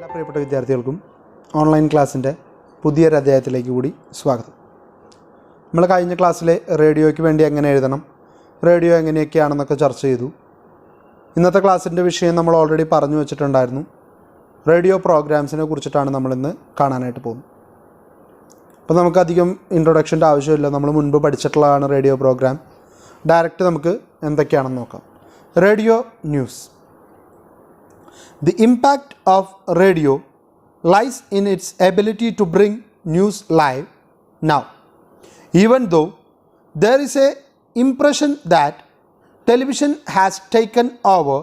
എല്ലാ പ്രിയപ്പെട്ട വിദ്യാർത്ഥികൾക്കും ഓൺലൈൻ ക്ലാസ്സിൻ്റെ പുതിയൊരു അധ്യായത്തിലേക്ക് കൂടി സ്വാഗതം. നമ്മൾ കഴിഞ്ഞ ക്ലാസ്സിൽ റേഡിയോയ്ക്ക് വേണ്ടി എങ്ങനെ എഴുതണം, റേഡിയോ എങ്ങനെയൊക്കെയാണെന്നൊക്കെ ചർച്ച ചെയ്തു. ഇന്നത്തെ ക്ലാസ്സിൻ്റെ വിഷയം നമ്മൾ ഓൾറെഡി പറഞ്ഞു വെച്ചിട്ടുണ്ടായിരുന്നു. റേഡിയോ പ്രോഗ്രാംസിനെ കുറിച്ചിട്ടാണ് നമ്മളിന്ന് കാണാനായിട്ട് പോകുന്നത്. അപ്പോൾ നമുക്കധികം ഇൻട്രൊഡക്ഷൻ്റെ ആവശ്യമില്ല, നമ്മൾ മുൻപ് പഠിച്ചിട്ടുള്ളതാണ് റേഡിയോ പ്രോഗ്രാം. ഡയറക്റ്റ് നമുക്ക് എന്തൊക്കെയാണെന്ന് നോക്കാം. Radio news. The impact of radio lies in its ability to bring news live now. Even though there is a impression that television has taken over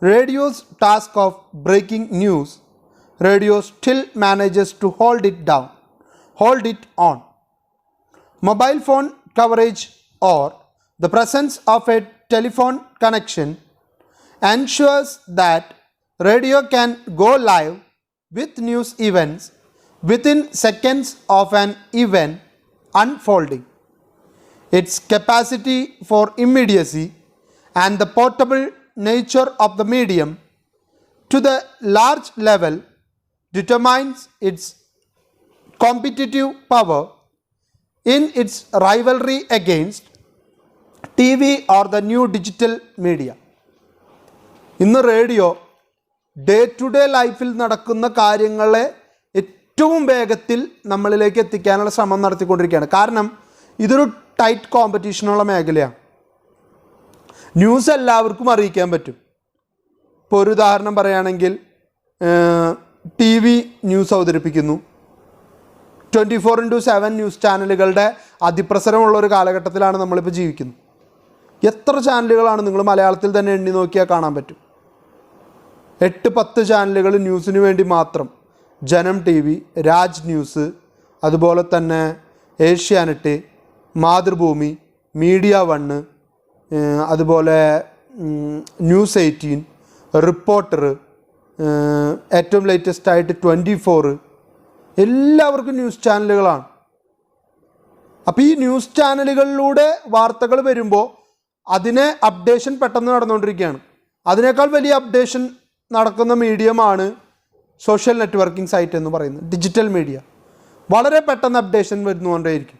radio's task of breaking news, radio still manages to hold it on. Mobile phone coverage or the presence of a telephone connection ensures that radio can go live with news events within seconds of an event unfolding. Its capacity for immediacy and the portable nature of the medium to the large level determines its competitive power in its rivalry against TV or the new digital media. ഇന്ന് radio day to day ലൈഫിൽ നടക്കുന്ന കാര്യങ്ങളെ ഏറ്റവും വേഗത്തിൽ നമ്മളിലേക്ക് എത്തിക്കാനുള്ള ശ്രമം നടത്തിക്കൊണ്ടിരിക്കുകയാണ്. കാരണം ഇതൊരു ടൈറ്റ് കോമ്പറ്റീഷനുള്ള മേഖലയാണ്. ന്യൂസ് എല്ലാവർക്കും അറിയിക്കാൻ പറ്റും. ഇപ്പോൾ ഒരു ഉദാഹരണം പറയുകയാണെങ്കിൽ TV ന്യൂസ് അവതരിപ്പിക്കുന്നു. 24/7 ന്യൂസ് ചാനലുകളുടെ അതിപ്രസരമുള്ളൊരു കാലഘട്ടത്തിലാണ് നമ്മളിപ്പോൾ ജീവിക്കുന്നത്. എത്ര ചാനലുകളാണ് നിങ്ങൾ മലയാളത്തിൽ തന്നെ എണ്ണി നോക്കിയാൽ കാണാൻ പറ്റും. 8-10 ചാനലുകൾ ന്യൂസിന് വേണ്ടി മാത്രം. ജനം TV, രാജ് ന്യൂസ്, അതുപോലെ തന്നെ ഏഷ്യാനെറ്റ്, മാതൃഭൂമി, മീഡിയ 1, അതുപോലെ ന്യൂസ് 18, റിപ്പോർട്ടർ, ഏറ്റവും ലേറ്റസ്റ്റ് ആയിട്ട് 24, എല്ലാവർക്കും ന്യൂസ് ചാനലുകളാണ്. അപ്പോൾ ഈ ന്യൂസ് ചാനലുകളിലൂടെ വാർത്തകൾ വരുമ്പോൾ അതിനെ അപ്ഡേഷൻ പെട്ടെന്ന് നടന്നുകൊണ്ടിരിക്കുകയാണ്. അതിനേക്കാൾ വലിയ അപ്ഡേഷൻ നടക്കുന്ന മീഡിയമാണ് സോഷ്യൽ നെറ്റ്വർക്കിംഗ് സൈറ്റ് എന്ന് പറയുന്നത്, ഡിജിറ്റൽ മീഡിയ. വളരെ പെട്ടെന്ന് അപ്ഡേഷൻ വരുന്നുകൊണ്ടേയിരിക്കും.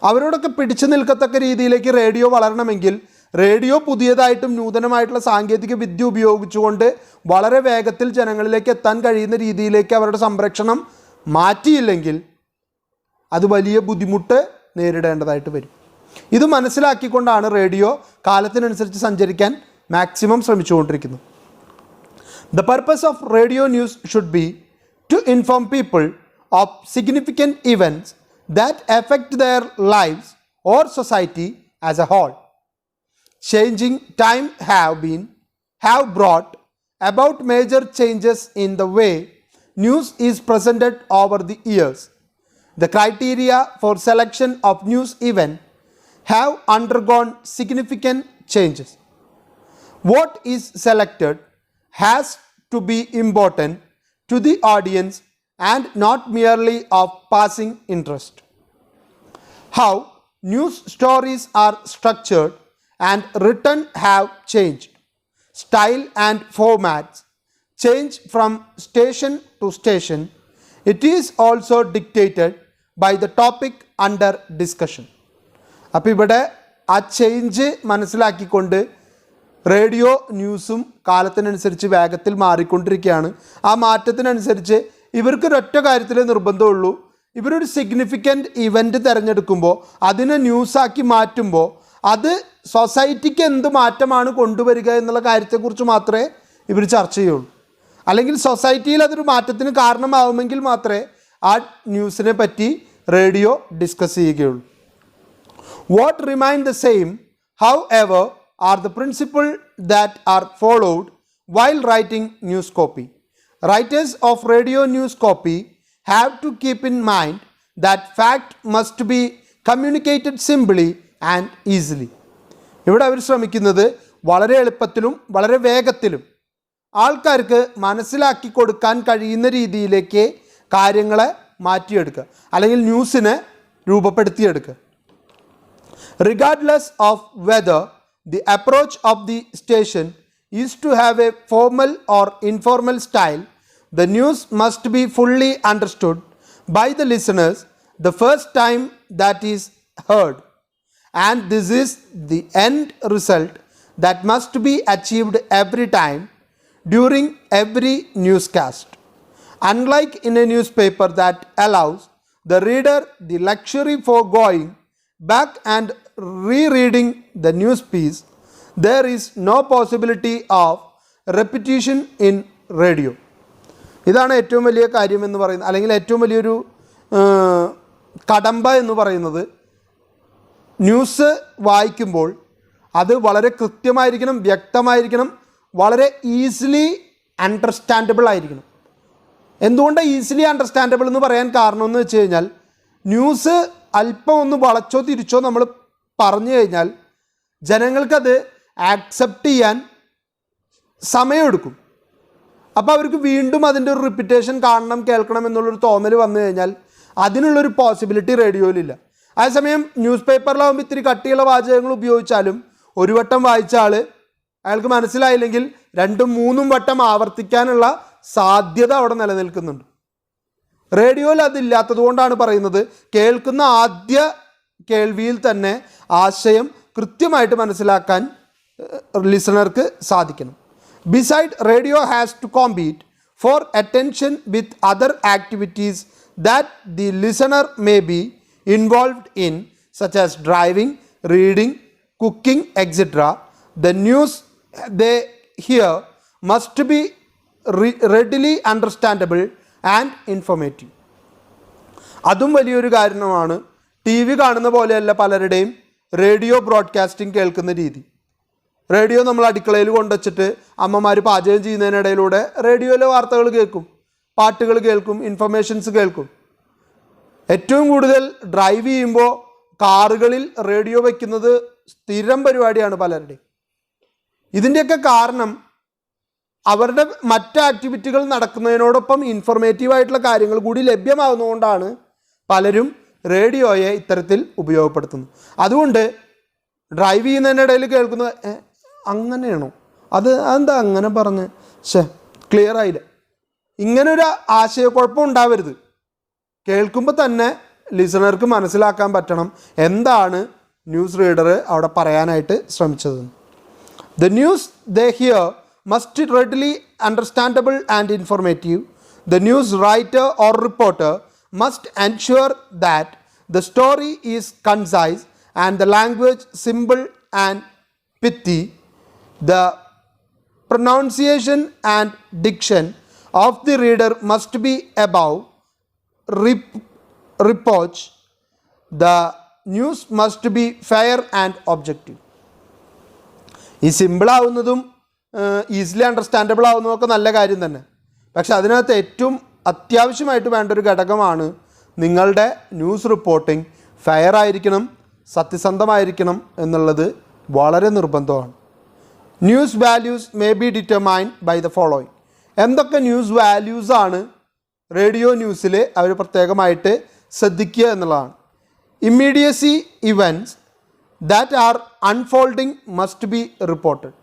അവരോടൊക്കെ പിടിച്ചു നിൽക്കത്തക്ക രീതിയിലേക്ക് റേഡിയോ വളരണമെങ്കിൽ റേഡിയോ പുതിയതായിട്ടും നൂതനമായിട്ടുള്ള സാങ്കേതിക വിദ്യ ഉപയോഗിച്ചുകൊണ്ട് വളരെ വേഗത്തിൽ ജനങ്ങളിലേക്ക് എത്താൻ കഴിയുന്ന രീതിയിലേക്ക് അവരുടെ സംരക്ഷണം മാറ്റിയില്ലെങ്കിൽ അത് വലിയ ബുദ്ധിമുട്ട് നേരിടേണ്ടതായിട്ട് വരും. ഇത് മനസ്സിലാക്കിക്കൊണ്ടാണ് റേഡിയോ കാലത്തിനനുസരിച്ച് സഞ്ചരിക്കാൻ മാക്സിമം ശ്രമിച്ചുകൊണ്ടിരിക്കുന്നത്. The purpose of radio news should be to inform people of significant events that affect their lives or society as a whole. Changing time have brought about major changes in the way news is presented over the years. The criteria for selection of news event have undergone significant changes. What is selected has to be important to the audience and not merely of passing interest. How news stories are structured and written have changed. Style and formats change from station to station. It is also dictated by the topic under discussion. അപ്പോൾ ഇവിടെ ആ change മനസ്സിലാക്കിക്കൊണ്ട് radio ന്യൂസും കാലത്തിനനുസരിച്ച് വേഗത്തിൽ മാറിക്കൊണ്ടിരിക്കുകയാണ്. ആ മാറ്റത്തിനനുസരിച്ച് ഇവർക്കൊരൊറ്റ കാര്യത്തിലേ നിർബന്ധമുള്ളൂ. ഇവരൊരു സിഗ്നിഫിക്കൻ്റ് ഇവൻ്റ് തിരഞ്ഞെടുക്കുമ്പോൾ അതിനെ ന്യൂസാക്കി മാറ്റുമ്പോൾ അത് സൊസൈറ്റിക്ക് എന്ത് മാറ്റമാണ് കൊണ്ടുവരിക എന്നുള്ള കാര്യത്തെക്കുറിച്ച് മാത്രമേ ഇവർ ചർച്ച ചെയ്യുള്ളൂ. അല്ലെങ്കിൽ സൊസൈറ്റിയിൽ അതൊരു മാറ്റത്തിന് കാരണമാവുമെങ്കിൽ മാത്രമേ ആ ന്യൂസിനെ പറ്റി റേഡിയോ ഡിസ്കസ് ചെയ്യുകയുള്ളൂ. What remain the same, however, are the principles that are followed while writing news copy. Writers of radio news copy have to keep in mind that fact must be communicated simply and easily. ഇവിടെ അവർ ശ്രമിക്കുന്നത് വളരെ എളുപ്പത്തിലും വളരെ വേഗത്തിലും ആൾക്കാർക്ക് മനസ്സിലാക്കി കൊടുക്കാൻ കഴിയുന്ന രീതിയിലേക്ക് കാര്യങ്ങളെ മാറ്റിയെടുക്കുക, അല്ലെങ്കിൽ ന്യൂസിനെ രൂപപ്പെടുത്തിയെടുക്കുക. Regardless of whether the approach of the station is to have a formal or informal style, The news must be fully understood by the listeners the first time that is heard, and this is the end result that must be achieved every time during every newscast. Unlike in a newspaper that allows the reader the luxury for going back and rereading the news piece, there is no possibility of repetition in radio. ഇതാണ് ഏറ്റവും വലിയ കാര്യം എന്ന് പറയുന്നത്, അല്ലെങ്കിൽ ഏറ്റവും വലിയൊരു കടമ്പ എന്ന് പറയുന്നത്. ന്യൂസ് വായിക്കുമ്പോൾ അത് വളരെ കൃത്യമായിരിക്കണം, വ്യക്തമായിരിക്കണം, വളരെ ഈസിലി അണ്ടർസ്റ്റാൻഡബിൾ ആയിരിക്കണം. എന്തുകൊണ്ടാണ് ഈസിലി അണ്ടർസ്റ്റാൻഡബിൾ എന്ന് പറയാൻ കാരണം എന്ന് വെച്ച് കഴിഞ്ഞാൽ, ന്യൂസ് അല്പം ഒന്ന് വളച്ചോ തിരിച്ചോ നമ്മൾ പറഞ്ഞു കഴിഞ്ഞാൽ ജനങ്ങൾക്കത് ആക്സെപ്റ്റ് ചെയ്യാൻ സമയമെടുക്കും. അപ്പോൾ അവർക്ക് വീണ്ടും അതിൻ്റെ ഒരു റിപ്പീറ്റേഷൻ കാണണം, കേൾക്കണം എന്നുള്ളൊരു തോന്നൽ വന്നു കഴിഞ്ഞാൽ അതിനുള്ളൊരു പോസിബിലിറ്റി റേഡിയോയിലില്ല. അതേസമയം ന്യൂസ് പേപ്പറിലാവുമ്പോൾ ഇത്തിരി കട്ടിയുള്ള വാചകങ്ങൾ ഉപയോഗിച്ചാലും ഒരു വട്ടം വായിച്ച അയാൾക്ക് മനസ്സിലായില്ലെങ്കിൽ 2-3 വട്ടം ആവർത്തിക്കാനുള്ള സാധ്യത അവിടെ നിലനിൽക്കുന്നുണ്ട്. റേഡിയോയിൽ അതില്ലാത്തത് കൊണ്ടാണ് പറയുന്നത്, കേൾക്കുന്ന ആദ്യ കേൾവിയിൽ തന്നെ ആശയം കൃത്യമായിട്ട് മനസ്സിലാക്കാൻ ലിസണർക്ക് സാധിക്കണം. Besides, radio has to compete for attention with other activities that the listener may be involved in, such as driving, reading, cooking, etc. The news they hear must be readily understandable and informative. അതും വലിയൊരു കാരണമാണ്. T V കാണുന്ന പോലെയല്ല പലരുടെയും radio broadcasting കേൾക്കുന്ന രീതി. Radio നമ്മൾ അടുക്കളയിൽ കൊണ്ടുവച്ചിട്ട് അമ്മമാർ പാചകം ചെയ്യുന്നതിനിടയിലൂടെ റേഡിയോയിലെ വാർത്തകൾ കേൾക്കും, പാട്ടുകൾ കേൾക്കും, ഇൻഫർമേഷൻസ് കേൾക്കും. ഏറ്റവും കൂടുതൽ ഡ്രൈവ് ചെയ്യുമ്പോൾ കാറുകളിൽ റേഡിയോ വയ്ക്കുന്നത് സ്ഥിരം പരിപാടിയാണ് പലരുടെയും. ഇതിൻ്റെയൊക്കെ കാരണം അവരുടെ മറ്റ് ആക്ടിവിറ്റികൾ നടക്കുന്നതിനോടൊപ്പം ഇൻഫർമേറ്റീവായിട്ടുള്ള കാര്യങ്ങൾ കൂടി ലഭ്യമാകുന്നതുകൊണ്ടാണ് പലരും റേഡിയോയെ ഇത്തരത്തിൽ ഉപയോഗപ്പെടുത്തുന്നത്. അതുകൊണ്ട് ഡ്രൈവ് ചെയ്യുന്നതിനിടയിൽ കേൾക്കുന്നത് അങ്ങനെയാണോ, അതെന്താ അങ്ങനെ പറഞ്ഞ് ക്ലിയർ ആയില്ല, ഇങ്ങനൊരു ആശയക്കുഴപ്പം ഉണ്ടാവരുത്. കേൾക്കുമ്പോൾ തന്നെ ലിസണർക്ക് മനസ്സിലാക്കാൻ പറ്റണം എന്താണ് ന്യൂസ് റീഡർ അവിടെ പറയാനായിട്ട് ശ്രമിച്ചത്. The news they hear must be readily understandable and informative. The news writer or reporter must ensure that the story is concise and the language simple and pithy. The pronunciation and diction of the reader must be above reproach. The news must be fair and objective. ഈ സിമ്പിളാവുന്നതും easily understandable ആവുന്നതൊക്കെ നല്ല കാര്യം തന്നെ. പക്ഷെ അതിനകത്ത് ഏറ്റവും അത്യാവശ്യമായിട്ട് വേണ്ട ഒരു ഘടകമാണ് നിങ്ങളുടെ ന്യൂസ് റിപ്പോർട്ടിംഗ് ഫെയർ ആയിരിക്കണം, സത്യസന്ധമായിരിക്കണം എന്നുള്ളത് വളരെ നിർബന്ധമാണ്. News values may be determined by the following. എന്തൊക്കെ ന്യൂസ് വാല്യൂസാണ് റേഡിയോ ന്യൂസിൽ അവർ പ്രത്യേകമായിട്ട് ശ്രദ്ധിക്കുക എന്നുള്ളതാണ്. Immediacy events that are unfolding must be reported.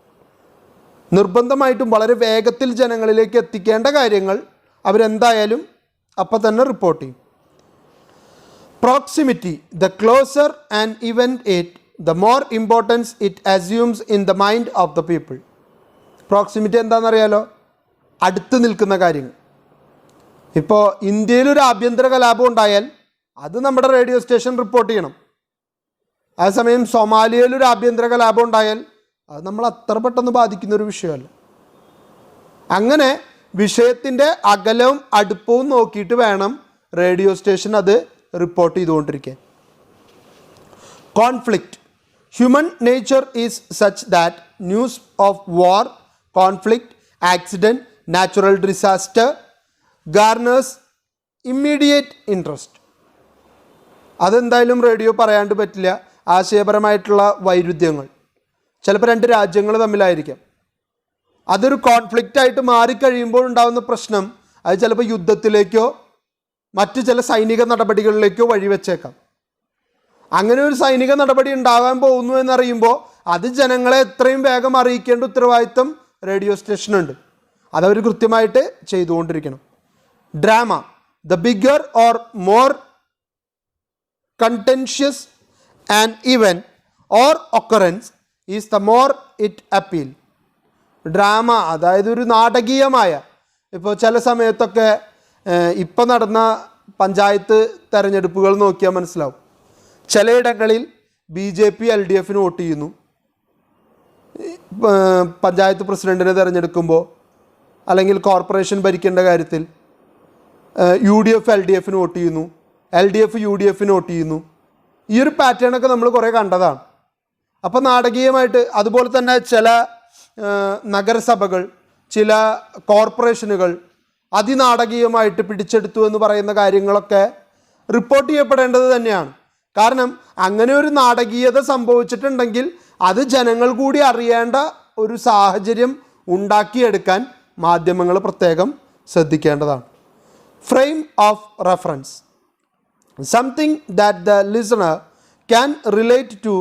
നിർബന്ധമായിട്ടും വളരെ വേഗത്തിൽ ജനങ്ങളിലേക്ക് എത്തിക്കേണ്ട കാര്യങ്ങൾ അവരെന്തായാലും അപ്പം തന്നെ റിപ്പോർട്ട് ചെയ്യും. Proximity. The closer an event it, the more importance it assumes in the mind of the people. Proximity എന്താണെന്നറിയാലോ, അടുത്ത് നിൽക്കുന്ന കാര്യങ്ങൾ. ഇപ്പോൾ ഇന്ത്യയിലൊരു ആഭ്യന്തര കലാപം ഉണ്ടായാൽ അത് നമ്മുടെ റേഡിയോ സ്റ്റേഷൻ റിപ്പോർട്ട് ചെയ്യണം. അതേസമയം സൊമാലിയയിലൊരു ആഭ്യന്തര കലാപം ഉണ്ടായാൽ അത് നമ്മൾ അത്ര പെട്ടെന്ന് ബാധിക്കുന്നൊരു വിഷയമല്ല. അങ്ങനെ വിഷയത്തിൻ്റെ അകലവും അടുപ്പവും നോക്കിയിട്ട് വേണം റേഡിയോ സ്റ്റേഷൻ അത് റിപ്പോർട്ട് ചെയ്തുകൊണ്ടിരിക്കാൻ. Conflict. Human nature is such that news of war, conflict, accident, natural disaster garners immediate interest. അതെന്തായാലും റേഡിയോ പറയാണ്ട് പറ്റില്ല. ആശയപരമായിട്ടുള്ള വൈരുദ്ധ്യങ്ങൾ ചിലപ്പോൾ 2 രാജ്യങ്ങൾ തമ്മിലായിരിക്കാം. അതൊരു കോൺഫ്ലിക്റ്റായിട്ട് മാറിക്കഴിയുമ്പോൾ ഉണ്ടാകുന്ന പ്രശ്നം അത് ചിലപ്പോൾ യുദ്ധത്തിലേക്കോ മറ്റ് ചില സൈനിക നടപടികളിലേക്കോ വഴിവെച്ചേക്കാം. അങ്ങനെ ഒരു സൈനിക നടപടി ഉണ്ടാകാൻ പോകുന്നു എന്നറിയുമ്പോൾ അത് ജനങ്ങളെ എത്രയും വേഗം അറിയിക്കേണ്ട ഉത്തരവാദിത്വം റേഡിയോ സ്റ്റേഷനുണ്ട്. അതവർ കൃത്യമായിട്ട് ചെയ്തുകൊണ്ടിരിക്കണം. drama. The bigger or more contentious an event or occurrence is, the more it appeal. Drama അതായത് ഒരു നാടകീയമായ, ഇപ്പോൾ ചില സമയത്തൊക്കെ ഇപ്പം നടന്ന പഞ്ചായത്ത് തെരഞ്ഞെടുപ്പുകൾ നോക്കിയാൽ മനസ്സിലാവും. ചിലയിടങ്ങളിൽ BJP LDF വോട്ട് ചെയ്യുന്നു. പഞ്ചായത്ത് പ്രസിഡൻറ്റിനെ തിരഞ്ഞെടുക്കുമ്പോൾ അല്ലെങ്കിൽ കോർപ്പറേഷൻ ഭരിക്കേണ്ട കാര്യത്തിൽ UDF LDF വോട്ട് ചെയ്യുന്നു, LDF UDF വോട്ട് ചെയ്യുന്നു. ഈ ഒരു പാറ്റേണൊക്കെ നമ്മൾ കുറേ കണ്ടതാണ്. അപ്പോൾ നാടകീയമായിട്ട്, അതുപോലെ തന്നെ ചില നഗരസഭകൾ, ചില കോർപ്പറേഷനുകൾ അതിനാടകീയമായിട്ട് പിടിച്ചെടുത്തു എന്ന് പറയുന്ന കാര്യങ്ങളൊക്കെ റിപ്പോർട്ട് ചെയ്യപ്പെടേണ്ടത് തന്നെയാണ്. കാരണം അങ്ങനെ ഒരു നാടകീയത സംഭവിച്ചിട്ടുണ്ടെങ്കിൽ അത് ജനങ്ങൾ കൂടി അറിയേണ്ട ഒരു സാഹചര്യം ഉണ്ടാക്കിയെടുക്കാൻ മാധ്യമങ്ങൾ പ്രത്യേകം ശ്രദ്ധിക്കേണ്ടതാണ്. Frame of reference, something that the listener can relate to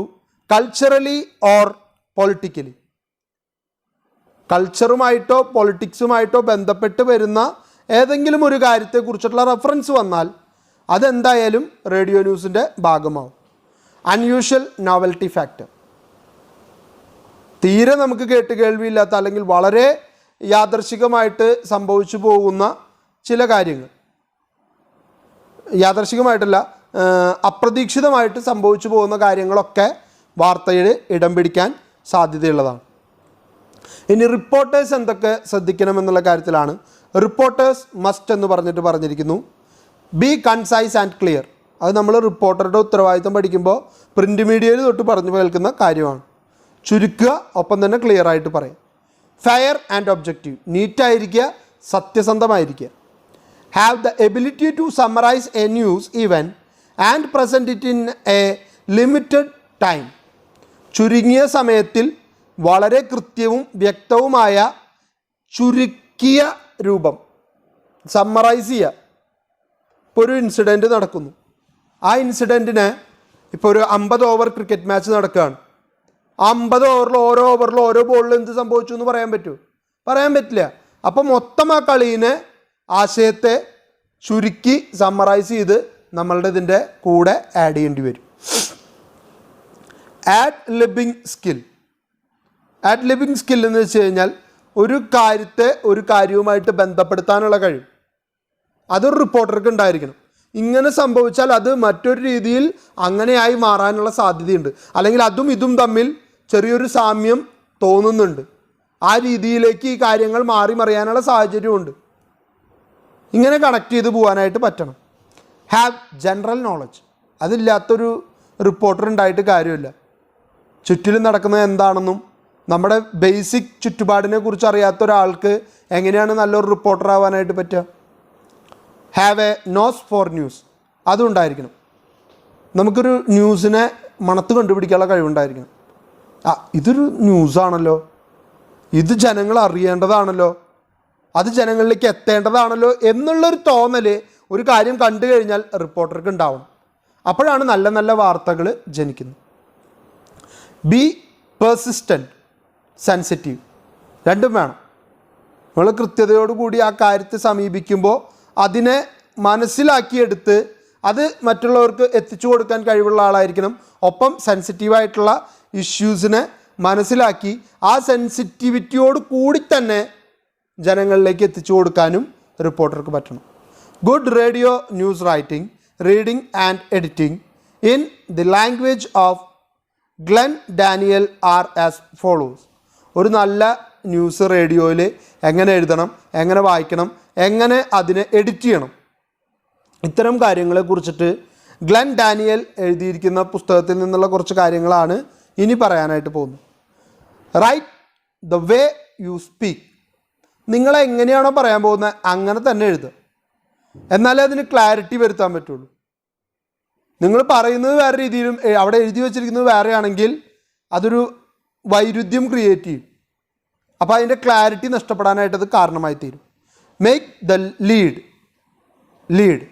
culturally or politically. കൾച്ചറുമായിട്ടോ പൊളിറ്റിക്സുമായിട്ടോ ബന്ധപ്പെട്ട് വരുന്ന ഏതെങ്കിലും ഒരു കാര്യത്തെക്കുറിച്ചുള്ള റെഫറൻസ് വന്നാൽ അതെന്തായാലും റേഡിയോ ന്യൂസിൻ്റെ ഭാഗമാവും. അൺയൂഷ്വൽ നോവൽറ്റി ഫാക്ടർ, തീരെ നമുക്ക് കേൾവിയില്ലാത്ത അല്ലെങ്കിൽ വളരെ യാദർശികമായിട്ട് സംഭവിച്ചു പോകുന്ന ചില കാര്യങ്ങൾ, യാദർശികമായിട്ടല്ല അപ്രതീക്ഷിതമായിട്ട് സംഭവിച്ചു പോകുന്ന കാര്യങ്ങളൊക്കെ വാർത്തയിൽ ഇടം പിടിക്കാൻ സാധ്യതയുള്ളതാണ്. ഇനി റിപ്പോർട്ടേഴ്സ് എന്തൊക്കെ ശ്രദ്ധിക്കണമെന്നുള്ള കാര്യത്തിലാണ്. റിപ്പോർട്ടേഴ്സ് മസ്റ്റ് എന്ന് പറഞ്ഞിരിക്കുന്നു. B concise and clear. അത് നമ്മൾ റിപ്പോർട്ടറുടെ ഉത്തരവാദിത്തം പഠിക്കുമ്പോൾ പ്രിൻ്റ് മീഡിയയിൽ തൊട്ട് പറഞ്ഞു കേൾക്കുന്ന കാര്യമാണ്. ചുരുക്കുക, ഒപ്പം തന്നെ ക്ലിയർ ആയിട്ട് പറയും. ഫെയർ ആൻഡ് ഒബ്ജക്റ്റീവ്, നീറ്റായിരിക്കുക, സത്യസന്ധമായിരിക്കുക. Have the ability to summarise a news event and present it in a limited time. ചുരുങ്ങിയ സമയത്തിൽ വളരെ കൃത്യവും വ്യക്തവുമായ ചുരുക്കിയ രൂപം, സമ്മറൈസ് ചെയ്യുക. ഇപ്പോൾ ഒരു ഇൻസിഡൻറ്റ് നടക്കുന്നു, ആ ഇൻസിഡൻറ്റിനെ ഇപ്പോൾ ഒരു 50 ഓവർ ക്രിക്കറ്റ് മാച്ച് നടക്കുകയാണ്. 50 ഓവറിൽ ഓരോ ബോളിൽ എന്ത് സംഭവിച്ചു എന്ന് പറയാൻ പറ്റുമോ? പറയാൻ പറ്റില്ല. അപ്പോൾ മൊത്തം ആ കളീനെ, ആശയത്തെ ചുരുക്കി സമ്മറൈസ് ചെയ്ത് നമ്മളുടെ ഇതിൻ്റെ കൂടെ ആഡ് ചെയ്യേണ്ടി വരും. Ad libbing skill. Ad libbing skill എന്ന് വെച്ച് കഴിഞ്ഞാൽ ഒരു കാര്യത്തെ ഒരു കാര്യവുമായിട്ട് ബന്ധപ്പെടുത്താനുള്ള കഴിവ് അതൊരു റിപ്പോർട്ടർക്ക് ഉണ്ടായിരിക്കണം. ഇങ്ങനെ സംഭവിച്ചാൽ അത് മറ്റൊരു രീതിയിൽ അങ്ങനെയായി മാറാനുള്ള സാധ്യതയുണ്ട്, അല്ലെങ്കിൽ അതും ഇതും തമ്മിൽ ചെറിയൊരു സാമ്യം തോന്നുന്നുണ്ട്, ആ രീതിയിലേക്ക് ഈ കാര്യങ്ങൾ മാറി മറിയാനുള്ള സാഹചര്യമുണ്ട്. ഇങ്ങനെ കണക്ട് ചെയ്ത് പോകാനായിട്ട് പറ്റണം. Have general knowledge. അതില്ലാത്തൊരു റിപ്പോർട്ടർ ഉണ്ടായിട്ട് കാര്യമില്ല. ചുറ്റിലും നടക്കുന്നത് എന്താണെന്നും നമ്മുടെ ബേസിക് ചുറ്റുപാടിനെ കുറിച്ച് അറിയാത്ത ഒരാൾക്ക് എങ്ങനെയാണ് നല്ലൊരു റിപ്പോർട്ടർ ആവാനായിട്ട് പറ്റുക? Have a nose for news. അതും ഉണ്ടായിരിക്കണം. നമുക്കൊരു ന്യൂസിനെ മണത്ത് കണ്ടുപിടിക്കാനുള്ള കഴിവുണ്ടായിരിക്കണം. ഇതൊരു ന്യൂസാണല്ലോ, ഇത് ജനങ്ങൾ അറിയേണ്ടതാണല്ലോ, അത് ജനങ്ങളിലേക്ക് എത്തേണ്ടതാണല്ലോ എന്നുള്ളൊരു തോന്നൽ ഒരു കാര്യം കണ്ടു കഴിഞ്ഞാൽ റിപ്പോർട്ടർക്ക് ഉണ്ടാവണം. അപ്പോഴാണ് നല്ല നല്ല വാർത്തകൾ ജനിക്കുന്നത്. B persistent, sensitive. രണ്ടും വേണം. നമ്മൾ കൃത്യതയോടുകൂടി ആ കാര്യത്തെ സമീപിക്കുമ്പോൾ അതിനെ മനസ്സിലാക്കിയെടുത്ത് അത് മറ്റുള്ളവർക്ക് എത്തിച്ചു കൊടുക്കാൻ കഴിവുള്ള ആളായിരിക്കണം. ഒപ്പം സെൻസിറ്റീവായിട്ടുള്ള ഇഷ്യൂസിനെ മനസ്സിലാക്കി ആ സെൻസിറ്റിവിറ്റിയോട് കൂടി തന്നെ ജനങ്ങളിലേക്ക് എത്തിച്ചു കൊടുക്കാനും റിപ്പോർട്ടർക്ക് പറ്റണം. Good radio news writing, reading and editing in the language of Glen Daniel are as follows. ഒരു നല്ല ന്യൂസ് റേഡിയോയിൽ എങ്ങനെ എഴുതണം, എങ്ങനെ വായിക്കണം, എങ്ങനെ അതിനെ എഡിറ്റ് ചെയ്യണം, ഇത്തരം കാര്യങ്ങളെക്കുറിച്ചിട്ട് ഗ്ലെൻ ഡാനിയൽ എഴുതിയിരിക്കുന്ന പുസ്തകത്തിൽ നിന്നുള്ള കുറച്ച് കാര്യങ്ങളാണ് ഇനി പറയാനായിട്ട് പോകുന്നത്. Write the way you speak. നിങ്ങളെങ്ങനെയാണോ പറയാൻ പോകുന്നത് അങ്ങനെ തന്നെ എഴുതുക. എന്നാലേ അതിന് ക്ലാരിറ്റി വരുത്താൻ പറ്റുള്ളൂ. നിങ്ങൾ പറയുന്നത് വേറെ രീതിയിലും അവിടെ എഴുതി വച്ചിരിക്കുന്നത് വേറെയാണെങ്കിൽ അതൊരു വൈരുദ്ധ്യം ക്രിയേറ്റ് ചെയ്യും. അപ്പോൾ അതിൻ്റെ ക്ലാരിറ്റി നഷ്ടപ്പെടാനായിട്ടത് കാരണമായി തീരും. Make the lead lead.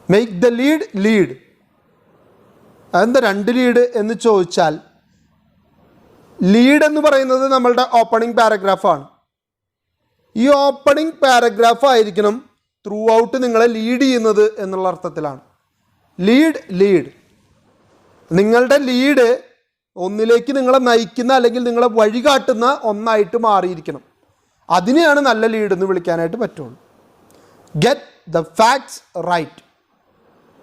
Make the lead lead. അതെന്താ 2 ലീഡ് എന്ന് ചോദിച്ചാൽ, ലീഡ് എന്ന് പറയുന്നത് നമ്മളുടെ ഓപ്പണിംഗ് പാരഗ്രാഫാണ്. ഈ ഓപ്പണിംഗ് പാരഗ്രാഫ് ആയിരിക്കണം ത്രൂ ഔട്ട് നിങ്ങളെ ലീഡ് ചെയ്യുന്നത് എന്നുള്ള അർത്ഥത്തിലാണ്. ലീഡ് നിങ്ങളുടെ ലീഡ് ഒന്നിലേക്ക് നിങ്ങളെ നയിക്കുന്ന അല്ലെങ്കിൽ നിങ്ങളെ വഴികാട്ടുന്ന ഒന്നായിട്ട് മാറിയിരിക്കണം. അതിനെയാണ് നല്ല ലീഡ് എന്ന് വിളിക്കാനായിട്ട് പറ്റുള്ളൂ. Get the facts right.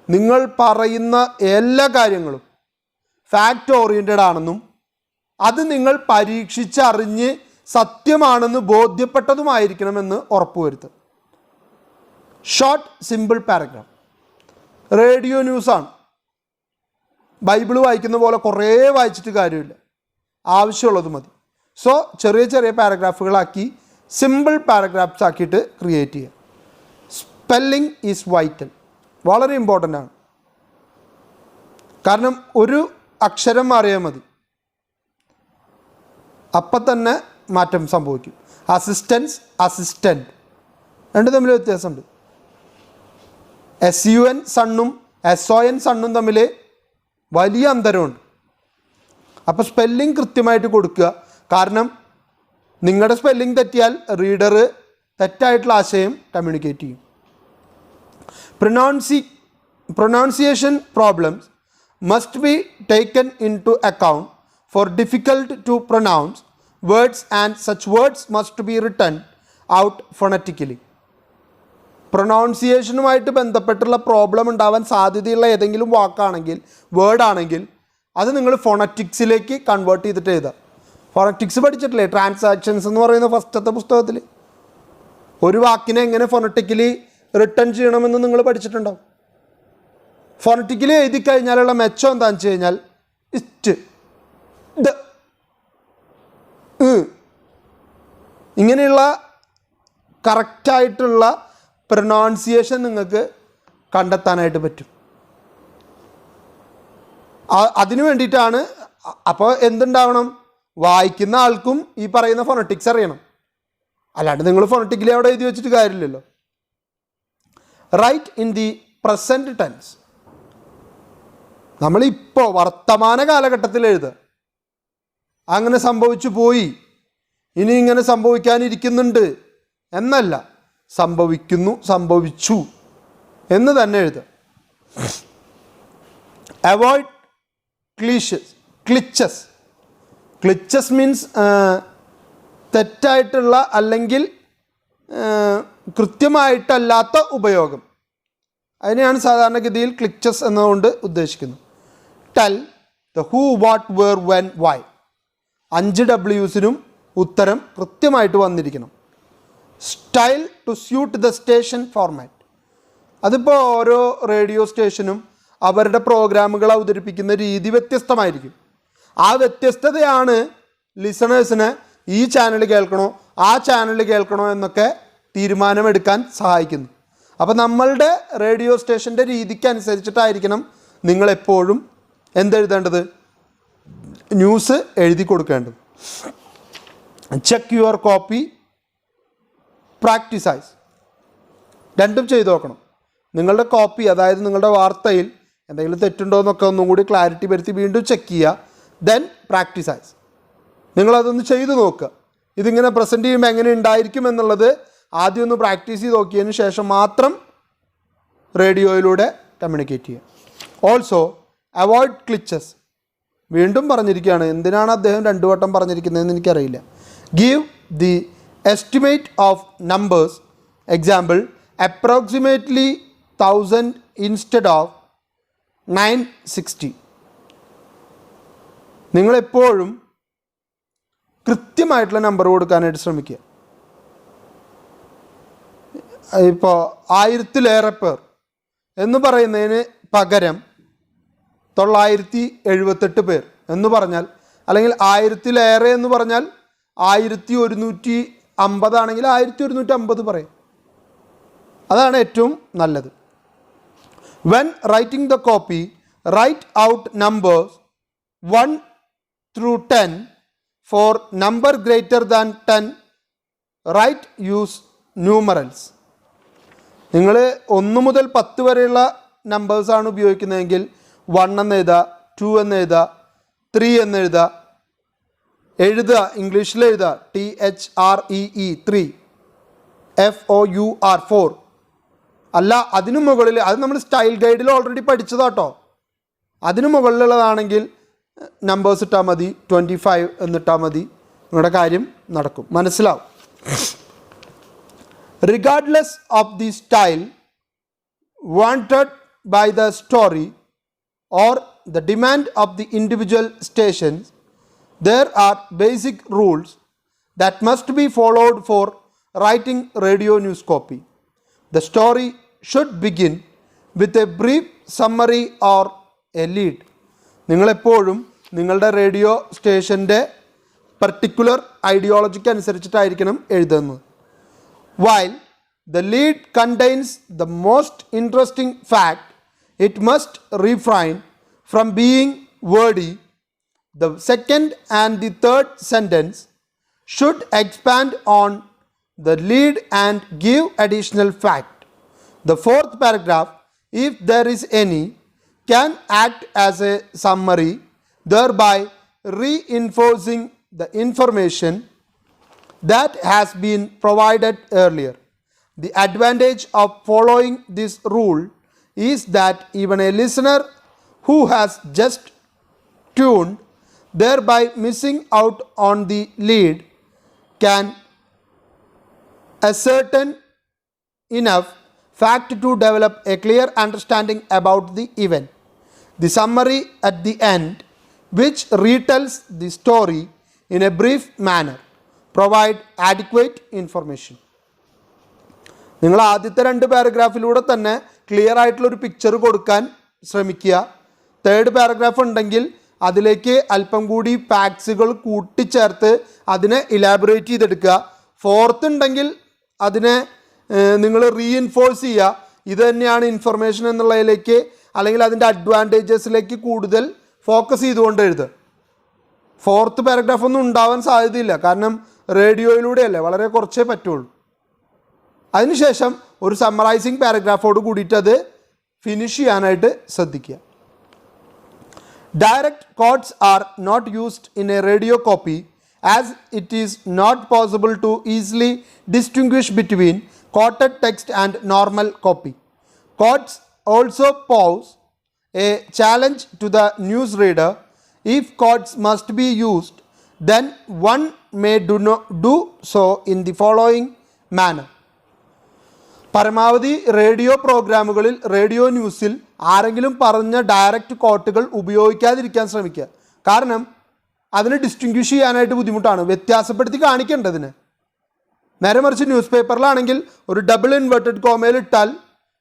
നിങ്ങൾ പറയുന്ന എല്ലാ കാര്യങ്ങളും ഫാക്റ്റ് ഓറിയൻറ്റഡ് ആണെന്നും അത് നിങ്ങൾ പരീക്ഷിച്ചറിഞ്ഞ് സത്യമാണെന്ന് ബോധ്യപ്പെട്ടതുമായിരിക്കണമെന്ന് ഉറപ്പുവരുത്തുക. Short simple paragraph. റേഡിയോ ന്യൂസാണ്, ബൈബിള് വായിക്കുന്ന പോലെ കുറേ വായിച്ചിട്ട് കാര്യമില്ല, ആവശ്യമുള്ളത് മതി. സോ ചെറിയ ചെറിയ പാരഗ്രാഫുകളാക്കി സിമ്പിൾ പാരഗ്രാഫ്സ് ആക്കിയിട്ട് ക്രിയേറ്റ് ചെയ്യുക. സ്പെല്ലിംഗ് ഈസ് വൈറ്റൽ, വളരെ ഇമ്പോർട്ടൻ്റ് ആണ്. കാരണം ഒരു അക്ഷരം മാറിയാൽ മതി, അപ്പം തന്നെ മാറ്റം സംഭവിക്കും. അസിസ്റ്റൻറ്റ് രണ്ടും തമ്മിൽ വ്യത്യാസമുണ്ട്. SUN സണ്ണും SON സണ്ണും തമ്മിൽ വലിയ അന്തരമുണ്ട്. അപ്പോൾ സ്പെല്ലിംഗ് കൃത്യമായിട്ട് കൊടുക്കുക. കാരണം നിങ്ങളുടെ സ്പെല്ലിംഗ് തെറ്റിയാൽ റീഡർ തെറ്റായിട്ടുള്ള ആശയം കമ്മ്യൂണിക്കേറ്റ് ചെയ്യും. Pronunciation problems must be taken into account for difficult to pronounce words, and such words must be written out phonetically. പ്രൊനൗൺസിയേഷനുമായിട്ട് ബന്ധപ്പെട്ടുള്ള പ്രോബ്ലം ഉണ്ടാവാൻ സാധ്യതയുള്ള ഏതെങ്കിലും വാക്കാണെങ്കിൽ, വേർഡാണെങ്കിൽ അത് നിങ്ങൾ ഫോണറ്റിക്സിലേക്ക് കൺവേർട്ട് ചെയ്തിട്ട് എഴുതുക. ഫോണറ്റിക്സ് പഠിച്ചിട്ടില്ലേ? ട്രാൻസാക്ഷൻസ് എന്ന് പറയുന്ന ഫസ്റ്റത്തെ പുസ്തകത്തിൽ ഒരു വാക്കിനെ എങ്ങനെ ഫോണറ്റിക്കലി റിട്ടേൺ ചെയ്യണമെന്ന് നിങ്ങൾ പഠിച്ചിട്ടുണ്ടാവും. ഫോണറ്റിക്കലി എഴുതി കഴിഞ്ഞാലുള്ള മെച്ചം എന്താണെന്ന് വെച്ച് കഴിഞ്ഞാൽ ഇങ്ങനെയുള്ള കറക്റ്റായിട്ടുള്ള പ്രൊനൗൺസിയേഷൻ നിങ്ങൾക്ക് കണ്ടെത്താനായിട്ട് പറ്റും. അതിനു വേണ്ടിയിട്ടാണ്. അപ്പോൾ എന്തുണ്ടാവണം? വായിക്കുന്ന ആൾക്കും ഈ പറയുന്ന ഫോണറ്റിക്സ് അറിയണം. അല്ലാണ്ട് നിങ്ങൾ ഫോണറ്റിക്കലി അവിടെ എഴുതി വെച്ചിട്ട് കാര്യമില്ലല്ലോ. Write in the present tense. നമ്മളിപ്പോൾ വർത്തമാന കാലഘട്ടത്തിൽ എഴുതുക. അങ്ങനെ സംഭവിച്ചു പോയി, ഇനി ഇങ്ങനെ സംഭവിക്കാനിരിക്കുന്നുണ്ട് എന്നല്ല, സംഭവിക്കുന്നു, സംഭവിച്ചു എന്ന് തന്നെ എഴുതുക. അവോയ്ഡ് ക്ലിച്ചസ് മീൻസ് തെറ്റായിട്ടുള്ള അല്ലെങ്കിൽ കൃത്യമായിട്ടല്ലാത്ത ഉപയോഗം. അതിനെയാണ് സാധാരണഗതിയിൽ ക്ലിച്ചസ് എന്നതുകൊണ്ട് ഉദ്ദേശിക്കുന്നത്. Tell the who, what, where, when, why. 5 W'സിനും ഉത്തരം കൃത്യമായിട്ട് വന്നിരിക്കണം. Style to suit the station format. അതിപ്പോൾ ഓരോ റേഡിയോ സ്റ്റേഷനും അവരുടെ പ്രോഗ്രാമുകൾ അവതരിപ്പിക്കുന്ന രീതി വ്യത്യസ്തമായിരിക്കും. ആ വ്യത്യസ്തതയാണ് ലിസണേഴ്സിനെ ഈ ചാനൽ കേൾക്കണോ ആ ചാനൽ കേൾക്കണോ എന്നൊക്കെ തീരുമാനമെടുക്കാൻ സഹായിക്കുന്നു. അപ്പോൾ നമ്മളുടെ റേഡിയോ സ്റ്റേഷൻ്റെ രീതിക്ക് അനുസരിച്ചിട്ടായിരിക്കണം നിങ്ങളെപ്പോഴും എന്തെഴുതേണ്ടത്? ന്യൂസ് എഴുതി കൊടുക്കേണ്ടത്. Check your copy, practise. രണ്ടും ചെയ്തു നോക്കണം. നിങ്ങളുടെ കോപ്പി, അതായത് നിങ്ങളുടെ വാർത്തയിൽ എന്തെങ്കിലും തെറ്റുണ്ടോ എന്നൊക്കെ ഒന്നും കൂടി ക്ലാരിറ്റി വരുത്തി വീണ്ടും ചെക്ക് ചെയ്യുക. ദെൻ പ്രാക്ടീസൈസ്. നിങ്ങളതൊന്ന് ചെയ്തു നോക്കുക. ഇതിങ്ങനെ പ്രസൻറ്റ് ചെയ്യുമ്പോൾ എങ്ങനെ ഉണ്ടായിരിക്കും എന്നുള്ളത് ആദ്യം ഒന്ന് പ്രാക്ടീസ് ചെയ്ത് നോക്കിയതിന് ശേഷം മാത്രം റേഡിയോയിലൂടെ കമ്മ്യൂണിക്കേറ്റ് ചെയ്യുക. Also avoid clichés. വീണ്ടും പറഞ്ഞിരിക്കുകയാണ്. എന്തിനാണ് അദ്ദേഹം 2 വട്ടം പറഞ്ഞിരിക്കുന്നതെന്ന് എനിക്കറിയില്ല. Give the estimate of numbers. Example, approximately 1000 instead of 960. നിങ്ങളെപ്പോഴും കൃത്യമായിട്ടുള്ള നമ്പർ കൊടുക്കാനായിട്ട് ശ്രമിക്കുക. ഇപ്പോൾ 1000-ലേറെ പേർ എന്ന് പറയുന്നതിന് പകരം 978 പേർ എന്ന് പറഞ്ഞാൽ, അല്ലെങ്കിൽ 1000-ലേറെ എന്ന് പറഞ്ഞാൽ 1150 ആണെങ്കിൽ 1150 പറയും. അതാണ് ഏറ്റവും നല്ലത്. When writing the copy, write out numbers 1 through 10. For number greater than 10, write use numerals. നിങ്ങൾ 1 മുതൽ 10 വരെയുള്ള നമ്പേഴ്സാണ് ഉപയോഗിക്കുന്നതെങ്കിൽ 1 എന്ന് എഴുതുക, 2 എന്ന് എഴുതുക, 3 എന്ന് എഴുതുക. എഴുതുക, ഇംഗ്ലീഷിൽ എഴുതുക. THREE 3, FOUR 4, അല്ല അതിനു മുകളിൽ, അത് നമ്മൾ സ്റ്റൈൽ ഗൈഡിൽ ഓൾറെഡി പഠിച്ചതാട്ടോ. അതിനു മുകളിലുള്ളതാണെങ്കിൽ നമ്പേഴ്സ് ഇട്ടാൽ മതി, 25 എന്നിട്ടാൽ മതി, നിങ്ങളുടെ കാര്യം നടക്കും, മനസ്സിലാവും. Regardless of the style wanted by the story or the demand of the individual stations, there are basic rules that must be followed for writing radio news copy. The story should begin with a brief summary or a lead. നിങ്ങളെപ്പോഴും നിങ്ങളുടെ radio സ്റ്റേഷൻ്റെ particular ഐഡിയോളജിക്ക് അനുസരിച്ചിട്ടായിരിക്കണം എഴുതുന്നത്. While the lead contains the most interesting fact, it must refrain from being wordy. The second and the third sentence should expand on the lead and give additional fact. The fourth paragraph, if there is any, can act as a summary, thereby reinforcing the information that has been provided earlier. The advantage of following this rule is that even a listener who has just tuned, thereby missing out on the lead, can ascertain enough fact to develop a clear understanding about the event. The summary at the end, which retells the story in a brief manner, provide adequate information. നിങ്ങൾ ആദ്യത്തെ 2 പാരഗ്രാഫിലൂടെ തന്നെ clear ആയിട്ടുള്ളൊരു picture കൊടുക്കാൻ ശ്രമിക്കുക. 3rd paragraph ഉണ്ടെങ്കിൽ അതിലേക്ക് അല്പം കൂടി ഫാക്ട്സുകൾ കൂട്ടിച്ചേർത്ത് അതിനെ ഇലാബറേറ്റ് ചെയ്തെടുക്കുക. 4th ഉണ്ടെങ്കിൽ അതിനെ നിങ്ങൾ റീഇൻഫോഴ്സ് ചെയ്യുക. ഇത് തന്നെയാണ് ഇൻഫർമേഷൻ എന്നുള്ളതിലേക്ക്, അല്ലെങ്കിൽ അതിൻ്റെ അഡ്വാൻറ്റേജസിലേക്ക് കൂടുതൽ ഫോക്കസ് ചെയ്തുകൊണ്ട് എഴുതുക. 4th പാരഗ്രാഫ് ഒന്നും ഉണ്ടാവാൻ സാധ്യതയില്ല, കാരണം റേഡിയോയിലൂടെയല്ലേ, വളരെ കുറച്ചേ പറ്റുള്ളൂ. അതിനുശേഷം ഒരു സമ്മറൈസിങ് പാരഗ്രാഫോട് കൂടിയിട്ട് അത് ഫിനിഷ് ചെയ്യാനായിട്ട് ശ്രദ്ധിക്കുക. Direct quotes are not used in a radio copy, as it is not possible to easily distinguish between quoted text and normal copy. Quotes also pose a challenge to the newsreader. If quotes must be used, then one may do so in the following manner. പരമാവധി radio പ്രോഗ്രാമുകളിൽ, radio ന്യൂസിൽ ആരെങ്കിലും പറഞ്ഞ direct കോട്ടുകൾ ഉപയോഗിക്കാതിരിക്കാൻ ശ്രമിക്കുക. കാരണം അതിനെ distinguish ചെയ്യാനായിട്ട് ബുദ്ധിമുട്ടാണ്, വ്യത്യാസപ്പെടുത്തി കാണിക്കേണ്ടതിന്. നേരെ മറിച്ച് ന്യൂസ് പേപ്പറിലാണെങ്കിൽ ഒരു ഡബിൾ ഇൻവെർട്ടഡ് കോമയിൽ ഇട്ടാൽ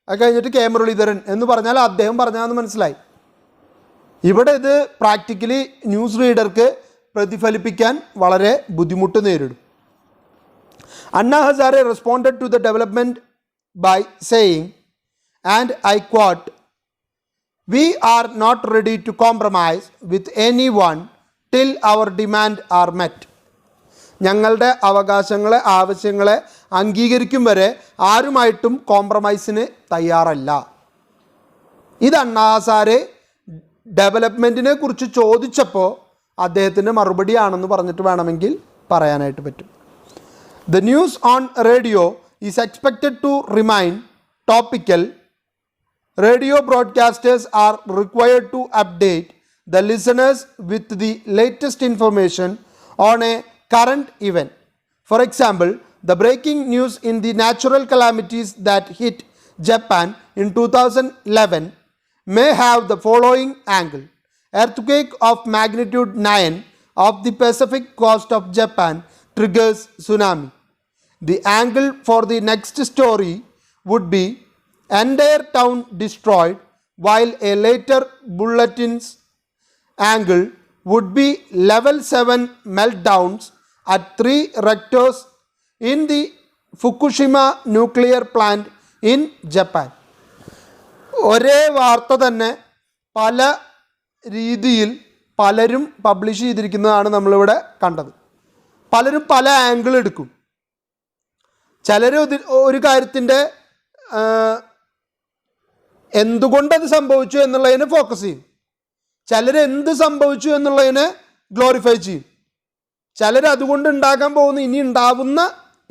അത് കഴിഞ്ഞിട്ട് കെ മുരളീധരൻ എന്ന് പറഞ്ഞാൽ അദ്ദേഹം പറഞ്ഞാന്ന് മനസ്സിലായി. ഇവിടെ ഇത് പ്രാക്ടിക്കലി ന്യൂസ് റീഡർക്ക് പ്രതിഫലിപ്പിക്കാൻ വളരെ ബുദ്ധിമുട്ട് നേരിടും. Anna Hazare responded to the development by saying, and I quote, "We are not ready to compromise with anyone till our demand are met." ഞങ്ങളുടെ അവകാശങ്ങളെ, ആവശ്യങ്ങളെ അംഗീകരിക്കും വരെ ആരുമായിട്ടും കോംപ്രമൈസിന് തയ്യാറല്ല. ഇത് അണ്ണാ ഹസാരെ ഡെവലപ്മെൻറ്റിനെ കുറിച്ച് ചോദിച്ചപ്പോൾ അദ്ദേഹത്തിൻ്റെ മറുപടിയാണെന്ന് പറഞ്ഞിട്ട് വേണമെങ്കിൽ പറയാനായിട്ട് പറ്റും. The news on radio is expected to remain topical. Radio broadcasters are required to update the listeners with the latest information on a current event. For example, the breaking news in the natural calamities that hit Japan in 2011 may have the following angle. Earthquake of magnitude 9 of the Pacific coast of Japan triggers tsunami. The angle for the next story would be entire town destroyed, while a later bulletin's angle would be level 7 meltdowns at 3 Richters in the Fukushima nuclear plant in Japan. ഒരേ വാർത്ത തന്നെ പല രീതിയിൽ പലരും publish ചെയ്തിരിക്കുന്നതാണ് നമ്മളിവിടെ കണ്ടത്. പലരും പല ആംഗിൾ എടുക്കും. ചിലർ ഒരു കാര്യത്തിൻ്റെ എന്തുകൊണ്ടത് സംഭവിച്ചു എന്നുള്ളതിനെ ഫോക്കസ് ചെയ്യും. ചിലർ എന്ത് സംഭവിച്ചു എന്നുള്ളതിനെ ഗ്ലോറിഫൈ ചെയ്യും. ചിലർ അതുകൊണ്ട് ഉണ്ടാകാൻ പോകുന്ന ഇനി ഉണ്ടാവുന്ന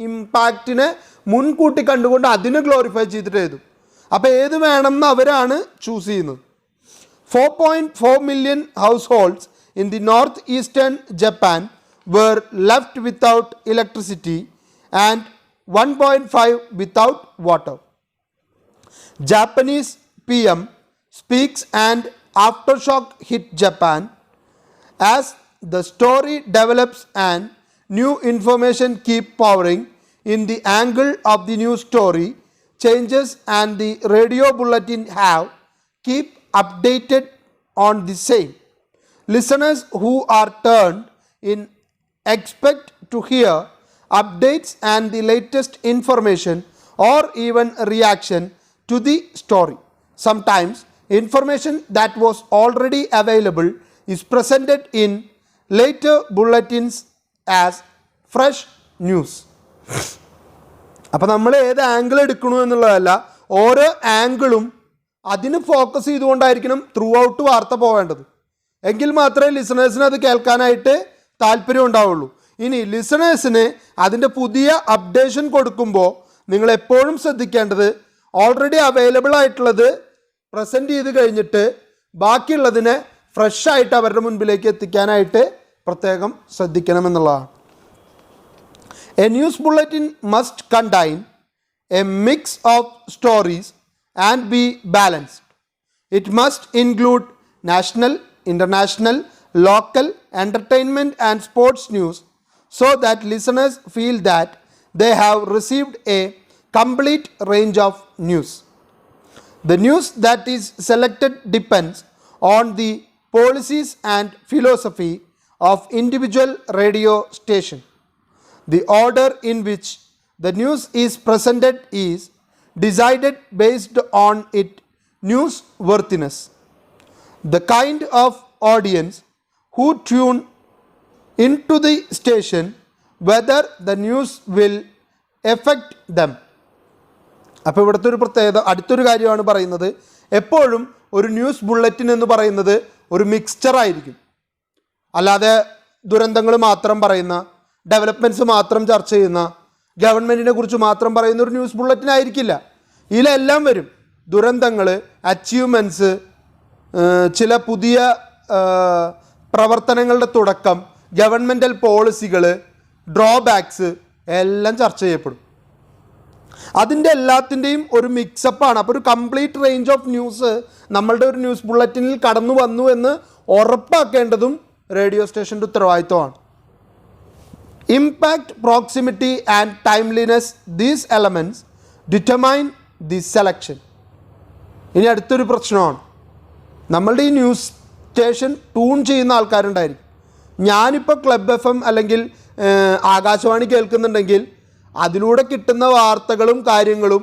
ഇമ്പാക്റ്റിനെ മുൻകൂട്ടി കണ്ടുകൊണ്ട് അതിനെ ഗ്ലോറിഫൈ ചെയ്തിട്ട് എഴുതും. അപ്പോൾ ഏത് വേണമെന്ന് അവരാണ് ചൂസ് ചെയ്യുന്നത്. 4.4 million households in the northeastern Japan were left without electricity and 1.5 without water. Japanese PM speaks and aftershock hit Japan. As the story develops and new information keep powering in, the angle of the news story changes and the radio bulletin have keep updated on the same. Listeners who are turned in expect to hear updates and the latest information or even reaction to the story. Sometimes information that was already available is presented in later bulletins as fresh news. അപ്പോൾ നമ്മൾ ഏത് angle എടുക്കണു എന്നുള്ളതല്ല, ഓരോ ആംഗിളും അതിന് focus ചെയ്തുകൊണ്ടായിരിക്കണം through out വാർത്ത പോവേണ്ടത്. എങ്കിൽ മാത്രമേ ലിസണേഴ്സിന് അത് കേൾക്കാനായിട്ട് താല്പര്യം ഉണ്ടാവുള്ളൂ. ഇനി ലിസണേഴ്സിന് അതിൻ്റെ പുതിയ അപ്ഡേഷൻ കൊടുക്കുമ്പോൾ നിങ്ങൾ എപ്പോഴും ശ്രദ്ധിക്കേണ്ടത് ഓൾറെഡി അവൈലബിൾ ആയിട്ടുള്ളത് പ്രസൻറ്റ് ചെയ്ത് കഴിഞ്ഞിട്ട് ബാക്കിയുള്ളതിനെ ഫ്രഷ് ആയിട്ട് അവരുടെ മുൻപിലേക്ക് എത്തിക്കാനായിട്ട് പ്രത്യേകം ശ്രദ്ധിക്കണമെന്നുള്ളതാണ്. A news bulletin must contain a mix of stories and be balanced. It must include national, international, local, entertainment and sports news so that listeners feel that they have received a complete range of news. The news that is selected depends on the policies and philosophy of individual radio station. The order in which the news is presented is decided based on its newsworthiness, the kind of audience who tune into the station, whether the news will affect them. അപ്പോൾ ഇവിടുത്തെ ഒരു പ്രത്യേകത അടുത്തൊരു കാര്യമാണ് പറയുന്നത്, എപ്പോഴും ഒരു news bulletin എന്ന് പറയുന്നത് ഒരു മിക്സ്ചർ ആയിരിക്കും. അല്ലാതെ ദുരന്തങ്ങൾ മാത്രം പറയുന്ന, ഡെവലപ്മെൻറ്റ്സ് മാത്രം ചർച്ച ചെയ്യുന്ന, ഗവൺമെൻറ്റിനെ കുറിച്ച് മാത്രം പറയുന്ന ഒരു ന്യൂസ് ബുള്ളറ്റിൻ ആയിരിക്കില്ല. ഇതിലെല്ലാം വരും. ദുരന്തങ്ങൾ, അച്ചീവ്മെൻറ്റ്സ്, ചില പുതിയ പ്രവർത്തനങ്ങളുടെ തുടക്കം, ഗവൺമെൻറ്റൽ പോളിസികൾ, ഡ്രോബാക്സ് എല്ലാം ചർച്ച ചെയ്യപ്പെടും. അതിൻ്റെ എല്ലാത്തിൻ്റെയും ഒരു മിക്സപ്പാണ്. അപ്പോൾ ഒരു കംപ്ലീറ്റ് റേഞ്ച് ഓഫ് ന്യൂസ് നമ്മളുടെ ഒരു ന്യൂസ് ബുള്ളറ്റിനിൽ കടന്നു വന്നു എന്ന് ഉറപ്പാക്കേണ്ടതും റേഡിയോ സ്റ്റേഷൻ്റെ ഉത്തരവാദിത്വമാണ്. Impact, proximity and timeliness, these elements determine the selection. ഇനി അടുത്തൊരു പ്രശ്നമാണ്, നമ്മളുടെ ഈ ന്യൂസ് സ്റ്റേഷൻ ട്യൂൺ ചെയ്യുന്ന ആൾക്കാരുണ്ടായിരിക്കും. ഞാനിപ്പോൾ ക്ലബ് FM അല്ലെങ്കിൽ ആകാശവാണി കേൾക്കുന്നുണ്ടെങ്കിൽ അതിലൂടെ കിട്ടുന്ന വാർത്തകളും കാര്യങ്ങളും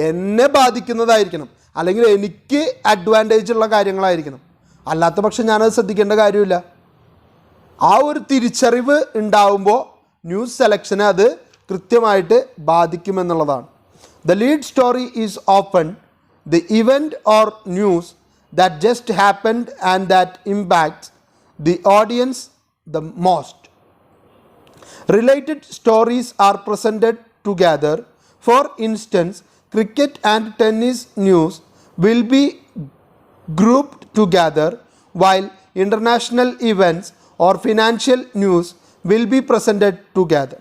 എന്നെ ബാധിക്കുന്നതായിരിക്കണം, അല്ലെങ്കിൽ എനിക്ക് അഡ്വാൻറ്റേജ് ഉള്ള കാര്യങ്ങളായിരിക്കണം. അല്ലാത്ത പക്ഷം ഞാനത് ശ്രദ്ധിക്കേണ്ട കാര്യമില്ല. ആ ഒരു തിരിച്ചറിവ് ഉണ്ടാവുമ്പോൾ ന്യൂസ് സെലക്ഷനെ അത് കൃത്യമായിട്ട് ബാധിക്കുമെന്നുള്ളതാണ്. The lead story is open the event or news that just happened and that impacts the audience the most. Related stories are presented together. For instance, cricket and tennis news will be grouped together, while international events or financial news will be presented together.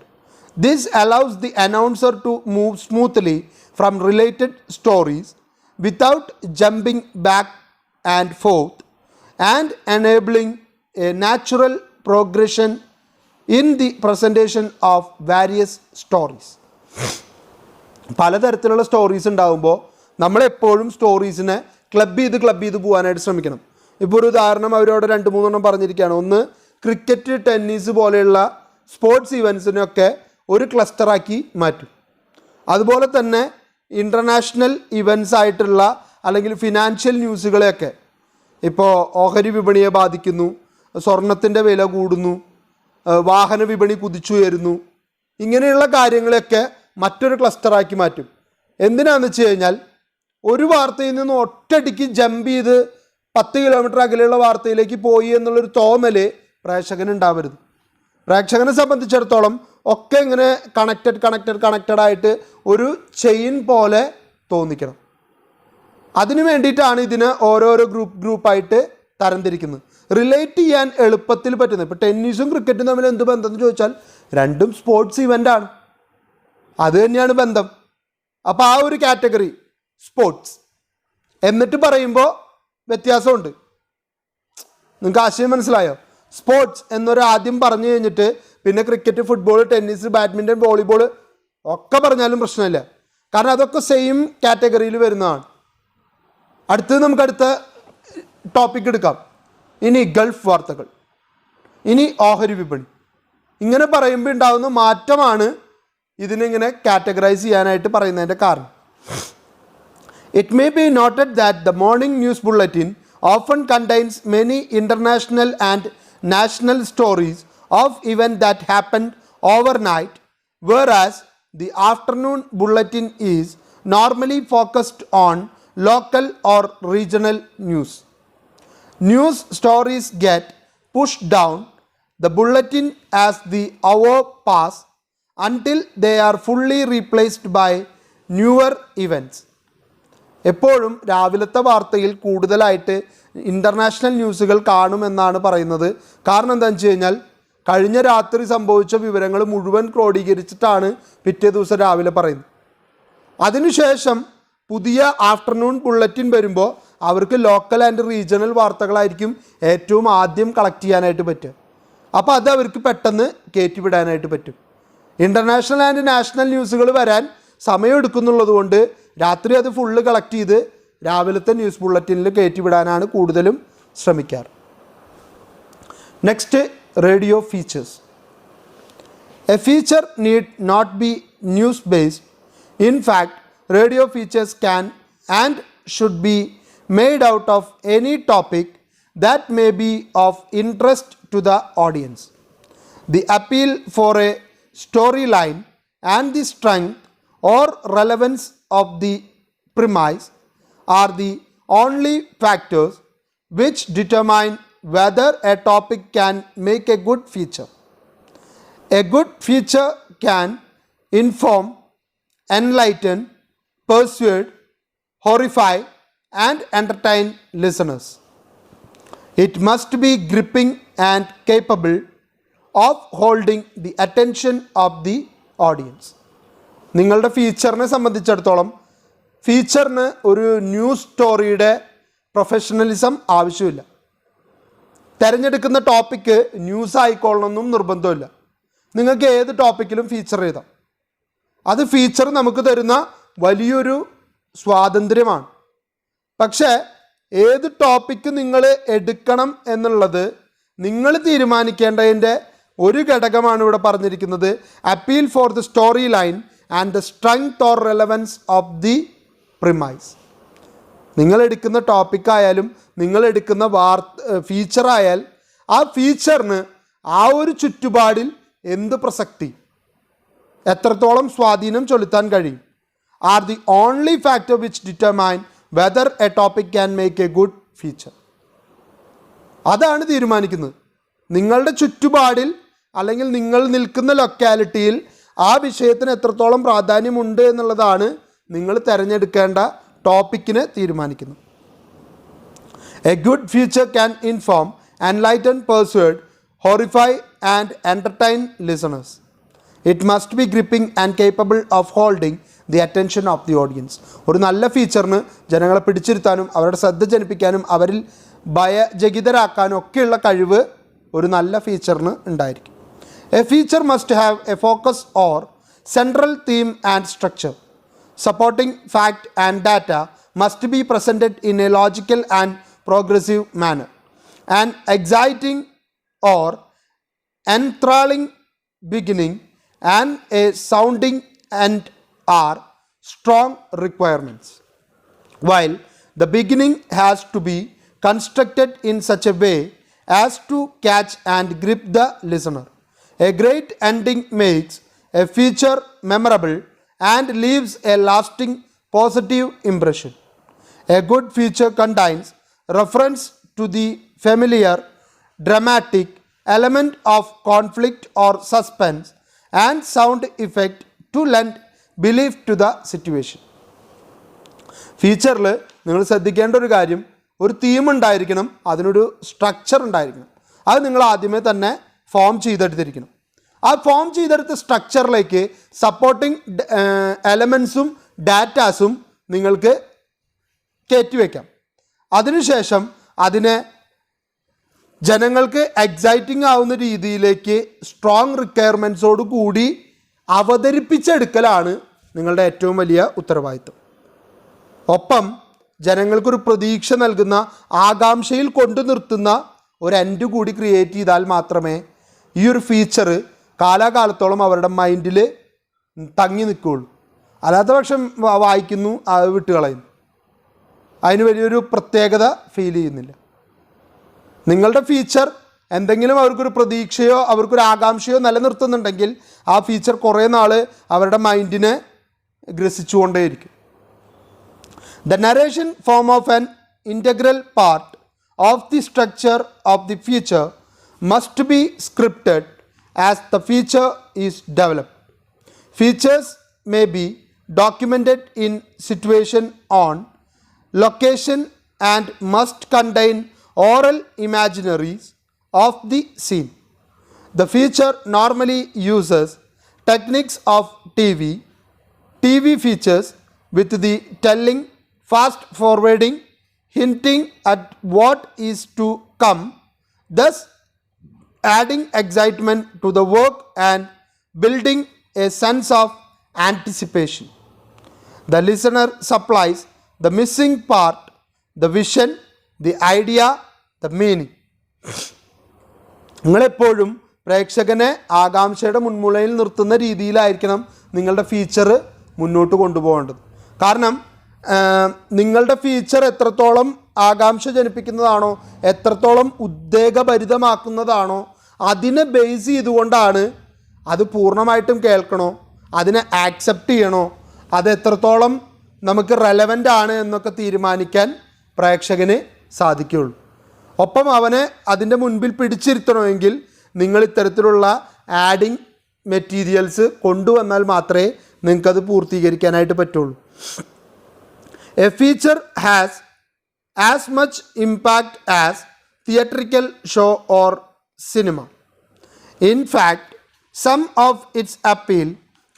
This allows the announcer to move smoothly from related stories without jumping back and forth and enabling a natural progression in the presentation of various stories. പലതരത്തിലുള്ള stories ഉണ്ടാകുമ്പോൾ നമ്മളെപ്പോഴും സ്റ്റോറീസിനെ club ചെയ്ത് പോകാനായിട്ട് ശ്രമിക്കണം. ഇപ്പോൾ ഒരു ഉദാഹരണം അവരോട് 2-3 പറഞ്ഞിരിക്കുകയാണ്. ഒന്ന്, ക്രിക്കറ്റ്, ടെന്നീസ് പോലെയുള്ള സ്പോർട്സ് ഇവൻസിനൊക്കെ ഒരു ക്ലസ്റ്ററാക്കി മാറ്റും. അതുപോലെ തന്നെ ഇൻ്റർനാഷണൽ ഇവൻസ് ആയിട്ടുള്ള അല്ലെങ്കിൽ ഫിനാൻഷ്യൽ ന്യൂസുകളെയൊക്കെ, ഇപ്പോൾ ഓഹരി വിപണിയെ ബാധിക്കുന്നു, സ്വർണത്തിൻ്റെ വില കൂടുന്നു, വാഹന വിപണി കുതിച്ചുയരുന്നു, ഇങ്ങനെയുള്ള കാര്യങ്ങളൊക്കെ മറ്റൊരു ക്ലസ്റ്ററാക്കി മാറ്റും. എന്തിനാണെന്ന് വെച്ച് കഴിഞ്ഞാൽ ഒരു വാർത്തയിൽ നിന്ന് ഒറ്റയടിക്ക് ജമ്പ് ചെയ്ത് 10 കിലോമീറ്റർ അകലെയുള്ള വാർത്തയിലേക്ക് പോയി എന്നുള്ളൊരു തോന്നൽ പ്രേക്ഷകനുണ്ടാവരുത്. പ്രേക്ഷകനെ സംബന്ധിച്ചിടത്തോളം ഒക്കെ ഇങ്ങനെ കണക്റ്റഡ് ആയിട്ട് ഒരു ചെയിൻ പോലെ തോന്നിക്കണം. അതിനു വേണ്ടിയിട്ടാണ് ഇതിന് ഓരോരോ ഗ്രൂപ്പായിട്ട് തരംതിരിക്കുന്നത്. റിലേറ്റ് ചെയ്യാൻ എളുപ്പത്തിൽ പറ്റുന്നത്. ഇപ്പോൾ ടെന്നീസും ക്രിക്കറ്റും തമ്മിൽ എന്ത് ബന്ധം എന്ന് ചോദിച്ചാൽ രണ്ടും സ്പോർട്സ് ഇവൻ്റാണ്, അത് തന്നെയാണ് ബന്ധം. അപ്പോൾ ആ ഒരു കാറ്റഗറി സ്പോർട്സ് എന്നിട്ട് പറയുമ്പോൾ വ്യത്യാസമുണ്ട്. നിങ്ങൾക്ക് ആശയം മനസ്സിലായോ? സ്പോർട്സ് എന്നൊരു ആദ്യം പറഞ്ഞു കഴിഞ്ഞിട്ട് പിന്നെ cricket, football, tennis, badminton, volleyball ഒക്കെ പറഞ്ഞാലും പ്രശ്നമില്ല, കാരണം അതൊക്കെ സെയിം കാറ്റഗറിയിൽ വരുന്നതാണ്. അടുത്തത് നമുക്ക് അടുത്ത ടോപ്പിക് എടുക്കാം. ഇനി ഗൾഫ് വാർത്തകൾ, ഇനി ഓഹരി വിപണി. ഇങ്ങനെ പറയുമ്പോൾ ഉണ്ടാകുന്ന മാറ്റമാണ് ഇതിനിങ്ങനെ കാറ്റഗറൈസ് ചെയ്യാനായിട്ട് പറയുന്നതിൻ്റെ കാരണം. It may be noted that the morning news bulletin often contains many international and national stories of events that happened overnight, whereas the afternoon bulletin is normally focused on local or regional news. News stories get pushed down the bulletin as the hour pass until they are fully replaced by newer events. എപ്പോഴും രാവിലത്തെ വാർത്തയിൽ കൂടുതലായിട്ട് international ന്യൂസുകൾ കാണുമെന്നാണ് പറയുന്നത്. കാരണം എന്താണെന്ന് വെച്ച് കഴിഞ്ഞാൽ കഴിഞ്ഞ രാത്രി സംഭവിച്ച വിവരങ്ങൾ മുഴുവൻ ക്രോഡീകരിച്ചിട്ടാണ് പിറ്റേ ദിവസം രാവിലെ പറയുന്നത്. അതിനുശേഷം പുതിയ ആഫ്റ്റർനൂൺ ബുള്ളറ്റിൻ വരുമ്പോൾ അവർക്ക് ലോക്കൽ ആൻഡ് റീജിയണൽ വാർത്തകളായിരിക്കും ഏറ്റവും ആദ്യം കളക്ട് ചെയ്യാനായിട്ട് പറ്റുക. അപ്പോൾ അത് അവർക്ക് പെട്ടെന്ന് കയറ്റിവിടാനായിട്ട് പറ്റും. ഇൻ്റർനാഷണൽ ആൻഡ് നാഷണൽ ന്യൂസുകൾ വരാൻ സമയമെടുക്കുന്നുള്ളത് കൊണ്ട് രാത്രി അത് ഫുള്ള് കളക്ട് ചെയ്ത് രാവിലത്തെ ന്യൂസ് ബുള്ളറ്റിനിൽ കയറ്റിവിടാനാണ് കൂടുതലും ശ്രമിക്കാറ്. Next, radio features. A feature need not be news based. In fact, radio features can and should be made out of any topic that may be of interest to the audience. The appeal for a storyline and the strength or relevance of the premise are the only factors which determine whether a topic can make a good feature. A good feature can inform, enlighten, persuade, horrify, and entertain listeners. It must be gripping and capable of holding the attention of the audience. നിങ്ങളുടെ ഫീച്ചറിനെ സംബന്ധിച്ചിടത്തോളം ഫീച്ചറിന് ഒരു news സ്റ്റോറിയുടെ professionalism ആവശ്യമില്ല. തിരഞ്ഞെടുക്കുന്ന topic news ആയിക്കൊള്ളണമെന്നും നിർബന്ധമില്ല. നിങ്ങൾക്ക് ഏത് ടോപ്പിക്കിലും feature എഴുതാം. അത് ഫീച്ചർ നമുക്ക് തരുന്ന വലിയൊരു സ്വാതന്ത്ര്യമാണ്. പക്ഷേ ഏത് ടോപ്പിക്ക് നിങ്ങൾ എടുക്കണം എന്നുള്ളത് നിങ്ങൾ തീരുമാനിക്കേണ്ടതിൻ്റെ ഒരു ഘടകമാണ് ഇവിടെ പറഞ്ഞിരിക്കുന്നത്. Appeal for the story line and the strength or relevance of the premise. നിങ്ങളെടുക്കുന്ന ടോപ്പിക്കായാലും നിങ്ങളെടുക്കുന്ന ഫീച്ചറായാൽ ആ ഫീച്ചറിന് ആ ഒരു ചുറ്റുപാടിൽ എന്ത് പ്രസക്തി, എത്രത്തോളം സ്വാധീനം ചെലുത്താൻ കഴിയും, are the only factor which determine whether a topic can make a good feature. അതാണ് തീരുമാനിക്കുന്നത്. നിങ്ങളുടെ ചുറ്റുപാടിൽ അല്ലെങ്കിൽ നിങ്ങൾ നിൽക്കുന്ന ലൊക്കാലിറ്റിയിൽ ആ വിഷയത്തിന് എത്രത്തോളം പ്രാധാന്യമുണ്ട് എന്നുള്ളതാണ് നിങ്ങൾ തിരഞ്ഞെടുക്കേണ്ട ടോപ്പിക്കിനെ തീരുമാനിക്കുന്നത്. A good feature can inform, enlighten, persuade, horrify and entertain listeners. It must be gripping and capable of holding the attention of the audience. ഒരു നല്ല ഫീച്ചറിന് ജനങ്ങളെ പിടിച്ചിരുത്താനും അവരുടെ ശ്രദ്ധ ജനിപ്പിക്കാനും അവരിൽ ഭയചകിതരാക്കാനും ഒക്കെയുള്ള കഴിവ് ഒരു നല്ല ഫീച്ചറിന് ഉണ്ടായിരിക്കും. A feature must have a focus or central theme and structure. Supporting fact and data must be presented in a logical and progressive manner. An exciting or enthralling beginning and a sounding end are strong requirements. While the beginning has to be constructed in such a way as to catch and grip the listener. A great ending makes a feature memorable and leaves a lasting positive impression. A good feature contains reference to the familiar dramatic element of conflict or suspense and sound effect to lend belief to the situation. ഫീച്ചറിൽ നിങ്ങൾ ശ്രദ്ധിക്കേണ്ട ഒരു കാര്യം, ഒരു theme ഉണ്ടായിരിക്കണം, അതിനൊരു structure ഉണ്ടായിരിക്കണം. അത് നിങ്ങൾ ആദ്യമേ തന്നെ ഫോം ചെയ്തെടുത്തിരിക്കണം. ആ ഫോം ചെയ്തെടുത്ത സ്ട്രക്ചറിലേക്ക് സപ്പോർട്ടിങ് എലമെൻസും ഡാറ്റാസും നിങ്ങൾക്ക് കയറ്റിവെക്കാം. അതിനുശേഷം അതിനെ ജനങ്ങൾക്ക് എക്സൈറ്റിംഗ് ആവുന്ന രീതിയിലേക്ക് സ്ട്രോങ് റിക്വയർമെൻറ്റ്സോട് കൂടി അവതരിപ്പിച്ചെടുക്കലാണ് നിങ്ങളുടെ ഏറ്റവും വലിയ ഉത്തരവാദിത്വം. ഒപ്പം ജനങ്ങൾക്കൊരു പ്രതീക്ഷ നൽകുന്ന, ആകാംക്ഷയിൽ കൊണ്ടു നിർത്തുന്ന ഒരു എൻഡ് കൂടി ക്രിയേറ്റ് ചെയ്താൽ മാത്രമേ ഈ ഒരു ഫീച്ചർ കാലാകാലത്തോളം അവരുടെ മൈൻഡിൽ തങ്ങി നിൽക്കുകയുള്ളൂ. അല്ലാത്ത പക്ഷം വായിക്കുന്നു, അത് വിട്ടുകളയും, അതിന് വലിയൊരു പ്രത്യേകത ഫീൽ ചെയ്യുന്നില്ല. നിങ്ങളുടെ ഫീച്ചർ എന്തെങ്കിലും അവർക്കൊരു പ്രതീക്ഷയോ അവർക്കൊരു ആകാംക്ഷയോ നിലനിർത്തുന്നുണ്ടെങ്കിൽ ആ ഫീച്ചർ കുറേ നാൾ അവരുടെ മൈൻഡിനെ ഗ്രസിച്ചുകൊണ്ടേയിരിക്കും. The narration form of an integral part of the structure of the feature must be scripted as the feature is developed. Features may be documented in situation on location and must contain oral imaginaries of the scene. The feature normally uses techniques of TV features with the telling, fast forwarding, hinting at what is to come, thus adding excitement to the work and building a sense of anticipation. The listener supplies the missing part, the vision, the idea, the meaning. നിങ്ങളെപ്പോഴും പ്രേക്ഷകനെ ആകാംക്ഷയുടെ മുൻമുളയിൽ നിർത്തുന്ന രീതിയിലായിരിക്കണം നിങ്ങളുടെ feature മുന്നോട്ട് കൊണ്ടുപോകേണ്ടത്. കാരണം നിങ്ങളുടെ feature എത്രത്തോളം ആകാംക്ഷ ജനിപ്പിക്കുന്നതാണോ, എത്രത്തോളം ഉദ്വേഗഭരിതമാക്കുന്നതാണോ, അതിനെ base ചെയ്തുകൊണ്ടാണ് അത് പൂർണ്ണമായിട്ടും കേൾക്കണോ, അതിനെ ആക്സെപ്റ്റ് ചെയ്യണോ, അത് എത്രത്തോളം നമുക്ക് റെലവൻ്റ് ആണ് എന്നൊക്കെ തീരുമാനിക്കാൻ പ്രേക്ഷകന് സാധിക്കുകയുള്ളൂ. ഒപ്പം അവനെ അതിൻ്റെ മുൻപിൽ പിടിച്ചിരുത്തണമെങ്കിൽ നിങ്ങൾ ഇത്തരത്തിലുള്ള ആഡിങ് മെറ്റീരിയൽസ് കൊണ്ടുവന്നാൽ മാത്രമേ നിങ്ങൾക്കത് പൂർത്തീകരിക്കാനായിട്ട് പറ്റുള്ളൂ. A feature has as much impact as theatrical show or cinema. In fact, some of its appeal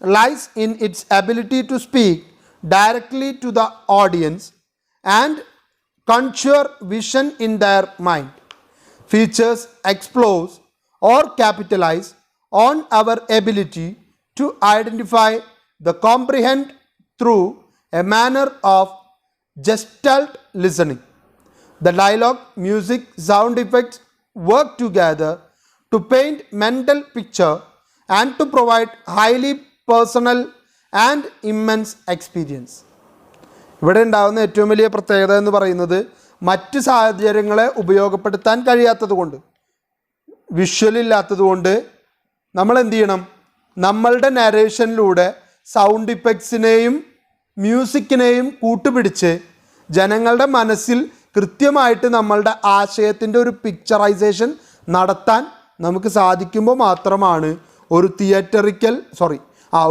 lies in its ability to speak directly to the audience and conjure vision in their mind. Features explore or capitalize on our ability to identify the comprehend through a manner of gestalt listening. The dialogue, music, sound effects work together to paint mental picture and to provide highly personal and immense experience. ഇവിടെ ഉണ്ടാകുന്ന ഏറ്റവും വലിയ പ്രത്യേകത എന്ന് പറയുന്നത് മറ്റ് സാഹചര്യങ്ങളെ ഉപയോഗപ്പെടുത്താൻ കഴിയാത്തത് കൊണ്ട്, വിഷ്വലില്ലാത്തത് കൊണ്ട് നമ്മൾ എന്ത് ചെയ്യണം, നമ്മളുടെ നരേഷനിലൂടെ സൗണ്ട് ഇഫക്ട്സിനെയും മ്യൂസിക്കിനെയും കൂട്ടുപിടിച്ച് ജനങ്ങളുടെ മനസ്സിൽ കൃത്യമായിട്ട് നമ്മളുടെ ആശയത്തിൻ്റെ ഒരു പിക്ചറൈസേഷൻ നടത്താൻ നമുക്ക് സാധിക്കുമ്പോൾ മാത്രമാണ്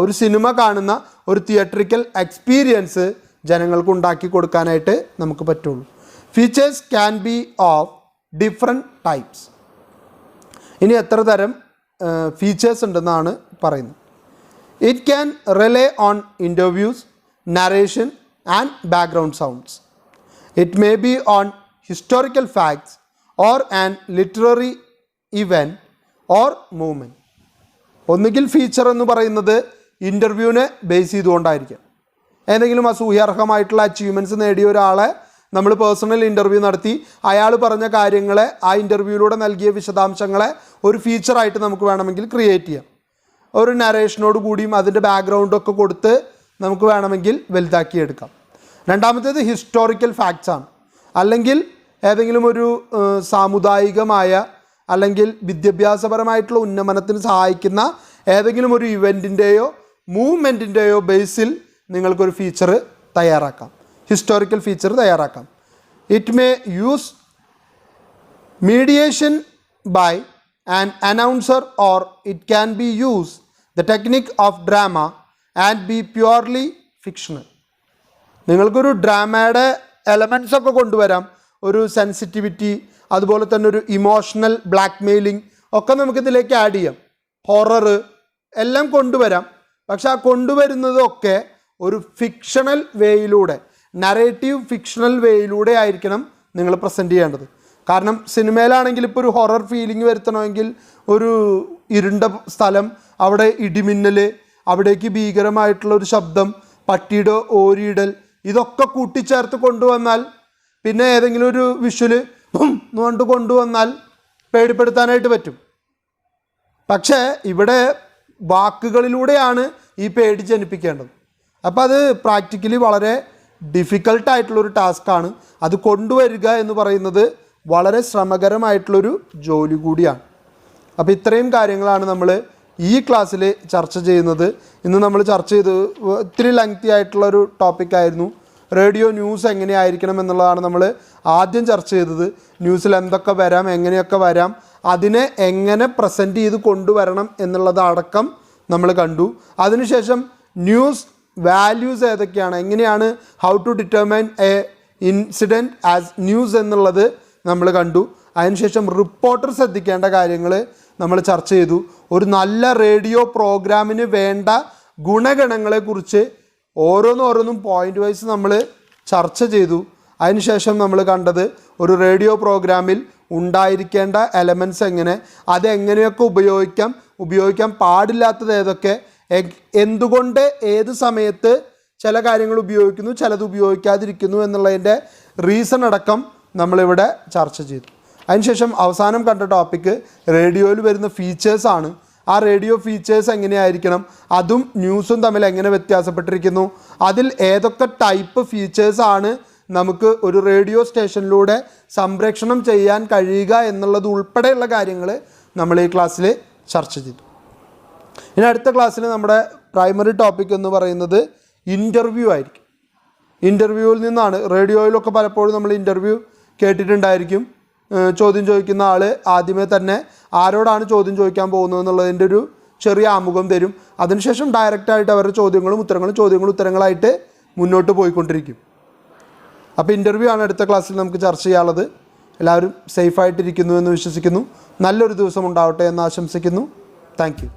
ഒരു സിനിമ കാണുന്ന ഒരു തിയേറ്ററിക്കൽ എക്സ്പീരിയൻസ് ജനങ്ങൾക്ക് ഉണ്ടാക്കി കൊടുക്കാനായിട്ട് നമുക്ക് പറ്റുള്ളൂ. Features can be of different types. ഇനി എത്ര തരം ഫീച്ചേഴ്സ് ഉണ്ടെന്നാണ് പറയുന്നത്. It can relay on interviews, narration and background sounds. It may be on historical facts or an literary event or movement. ഒന്നുകിൽ ഫീച്ചർ എന്ന് പറയുന്നത് ഇൻ്റർവ്യൂവിനെ ബേസ് ചെയ്തുകൊണ്ടായിരിക്കാം. ഏതെങ്കിലും അസൂയാർഹമായിട്ടുള്ള അച്ചീവ്മെൻറ്റ്സ് നേടിയ ഒരാളെ നമ്മൾ പേഴ്സണൽ ഇൻ്റർവ്യൂ നടത്തി അയാൾ പറഞ്ഞ കാര്യങ്ങളെ, ആ ഇൻ്റർവ്യൂവിലൂടെ നൽകിയ വിശദാംശങ്ങളെ ഒരു ഫീച്ചറായിട്ട് നമുക്ക് വേണമെങ്കിൽ ക്രിയേറ്റ് ചെയ്യാം. ഒരു നരേഷനോട് കൂടിയും അതിൻ്റെ ബാക്ക്ഗ്രൗണ്ടൊക്കെ കൊടുത്ത് നമുക്ക് വേണമെങ്കിൽ വലുതാക്കിയെടുക്കാം. രണ്ടാമത്തേത് ഹിസ്റ്റോറിക്കൽ ഫാക്ട്സ് ആണ്. അല്ലെങ്കിൽ ഏതെങ്കിലും ഒരു സാമുദായികമായ അല്ലെങ്കിൽ വിദ്യാഭ്യാസപരമായിട്ടുള്ള ഉന്നമനത്തിന് സഹായിക്കുന്ന ഏതെങ്കിലും ഒരു ഇവൻറ്റിൻ്റെയോ മൂവ്മെൻറ്റിൻ്റെയോ ബേസിൽ നിങ്ങൾക്കൊരു ഫീച്ചർ തയ്യാറാക്കാം, ഹിസ്റ്റോറിക്കൽ ഫീച്ചർ തയ്യാറാക്കാം. It may use mediation by an announcer or it can be use the technique of drama and be purely fictional. നിങ്ങൾക്കൊരു ഡ്രാമയുടെ എലമെൻറ്റ്സ് ഒക്കെ കൊണ്ടുവരാം, ഒരു സെൻസിറ്റിവിറ്റി, അതുപോലെ തന്നെ ഒരു ഇമോഷണൽ ബ്ലാക്ക് മെയിലിംഗ് ഒക്കെ നമുക്കിതിലേക്ക് ആഡ് ചെയ്യാം, ഹൊറർ എല്ലാം കൊണ്ടുവരാം. പക്ഷെ ആ കൊണ്ടുവരുന്നതൊക്കെ ഒരു ഫിക്ഷണൽ വേയിലൂടെ, നറേറ്റീവ് ഫിക്ഷണൽ വേയിലൂടെ ആയിരിക്കണം നിങ്ങൾ പ്രസൻറ്റ് ചെയ്യേണ്ടത്. കാരണം സിനിമയിലാണെങ്കിൽ ഇപ്പോൾ ഒരു ഹൊറർ ഫീലിംഗ് വരുത്തണമെങ്കിൽ ഒരു ഇരുണ്ട സ്ഥലം, അവിടെ ഇടിമിന്നൽ, അവിടേക്ക് ഭീകരമായിട്ടുള്ള ഒരു ശബ്ദം, പട്ടിയുടെ ഓരിയിടൽ, ഇതൊക്കെ കൂട്ടിച്ചേർത്ത് കൊണ്ടുവന്നാൽ, പിന്നെ ഏതെങ്കിലും ഒരു വിഷ്വല് കൊണ്ട് കൊണ്ടുവന്നാൽ പേടിപ്പെടുത്താനായിട്ട് പറ്റും. പക്ഷേ ഇവിടെ വാക്കുകളിലൂടെയാണ് ഈ പേടി ജനിപ്പിക്കേണ്ടത്. അപ്പോൾ അത് പ്രാക്ടിക്കലി വളരെ ഡിഫിക്കൽട്ടായിട്ടുള്ളൊരു ടാസ്ക്കാണ്. അത് കൊണ്ടുവരിക എന്ന് പറയുന്നത് വളരെ ശ്രമകരമായിട്ടുള്ളൊരു ജോലി കൂടിയാണ്. അപ്പോൾ ഇത്രയും കാര്യങ്ങളാണ് നമ്മൾ ഈ ക്ലാസ്സിൽ ചർച്ച ചെയ്യുന്നത്. ഇന്ന് നമ്മൾ ചർച്ച ചെയ്ത് ഒത്തിരി ലെങ്തി ആയിട്ടുള്ളൊരു ടോപ്പിക്കായിരുന്നു. റേഡിയോ ന്യൂസ് എങ്ങനെയായിരിക്കണം എന്നുള്ളതാണ് നമ്മൾ ആദ്യം ചർച്ച ചെയ്തത്. ന്യൂസിൽ എന്തൊക്കെ വരാം, എങ്ങനെയൊക്കെ വരാം, അതിനെ എങ്ങനെ പ്രസൻറ്റ് ചെയ്ത് കൊണ്ടുവരണം എന്നുള്ളതടക്കം നമ്മൾ കണ്ടു. അതിനുശേഷം ന്യൂസ് വാല്യൂസ് ഏതൊക്കെയാണ്, എങ്ങനെയാണ് how to determine a incident as news എന്നുള്ളത് നമ്മൾ കണ്ടു. അതിനുശേഷം റിപ്പോർട്ടർ ശ്രദ്ധിക്കേണ്ട കാര്യങ്ങൾ നമ്മൾ ചർച്ച ചെയ്തു. ഒരു നല്ല റേഡിയോ പ്രോഗ്രാമിന് വേണ്ട ഗുണഗണങ്ങളെക്കുറിച്ച് ഓരോന്നും പോയിൻ്റ് വൈസ് നമ്മൾ ചർച്ച ചെയ്തു. അതിനുശേഷം നമ്മൾ കണ്ടത് ഒരു റേഡിയോ പ്രോഗ്രാമിൽ ഉണ്ടായിരിക്കേണ്ട എലമെൻറ്റ്സ് എങ്ങനെ, അതെങ്ങനെയൊക്കെ ഉപയോഗിക്കാൻ പാടില്ലാത്തത് ഏതൊക്കെ, എന്തുകൊണ്ട് ഏത് സമയത്ത് ചില കാര്യങ്ങൾ ഉപയോഗിക്കുന്നു, ചിലത് ഉപയോഗിക്കാതിരിക്കുന്നു എന്നുള്ളതിൻ്റെ റീസൺ അടക്കം നമ്മളിവിടെ ചർച്ച ചെയ്തു. അതിനുശേഷം അവസാനം കണ്ട ടോപ്പിക്ക് റേഡിയോയിൽ വരുന്ന ഫീച്ചേഴ്സാണ്. ആ റേഡിയോ ഫീച്ചേഴ്സ് എങ്ങനെയായിരിക്കണം, അതും ന്യൂസും തമ്മിൽ എങ്ങനെ വ്യത്യാസപ്പെട്ടിരിക്കുന്നു, അതിൽ ഏതൊക്കെ ടൈപ്പ് ഫീച്ചേഴ്സാണ് നമുക്ക് ഒരു റേഡിയോ സ്റ്റേഷനിലൂടെ സംപ്രേഷണം ചെയ്യാൻ കഴിയുക എന്നുള്ളത് ഉൾപ്പെടെയുള്ള കാര്യങ്ങൾ നമ്മൾ ഈ ക്ലാസ്സിൽ ചർച്ച ചെയ്തു. ഇനി അടുത്ത ക്ലാസ്സിൽ നമ്മുടെ പ്രൈമറി ടോപ്പിക് എന്ന് പറയുന്നത് ഇൻ്റർവ്യൂ ആയിരിക്കും. ഇൻ്റർവ്യൂവിൽ നിന്നാണ്, റേഡിയോയിലൊക്കെ പലപ്പോഴും നമ്മൾ ഇൻ്റർവ്യൂ കേട്ടിട്ടുണ്ടായിരിക്കും. ചോദ്യം ചോദിക്കുന്ന ആൾ ആദ്യമേ തന്നെ ആരോടാണ് ചോദ്യം ചോദിക്കാൻ പോകുന്നത് എന്നുള്ളതിൻ്റെ ഒരു ചെറിയ ആമുഖം തരും. അതിനുശേഷം ഡയറക്റ്റായിട്ട് അവരുടെ ചോദ്യങ്ങളും ഉത്തരങ്ങളായിട്ട് മുന്നോട്ട് പോയിക്കൊണ്ടിരിക്കും. അപ്പോൾ ഇൻ്റർവ്യൂ ആണ് അടുത്ത ക്ലാസ്സിൽ നമുക്ക് ചർച്ച ചെയ്യാനുള്ളത്. എല്ലാവരും സേഫായിട്ടിരിക്കുന്നു എന്ന് വിശ്വസിക്കുന്നു. നല്ലൊരു ദിവസം ഉണ്ടാവട്ടെ എന്ന് ആശംസിക്കുന്നു. Thank you.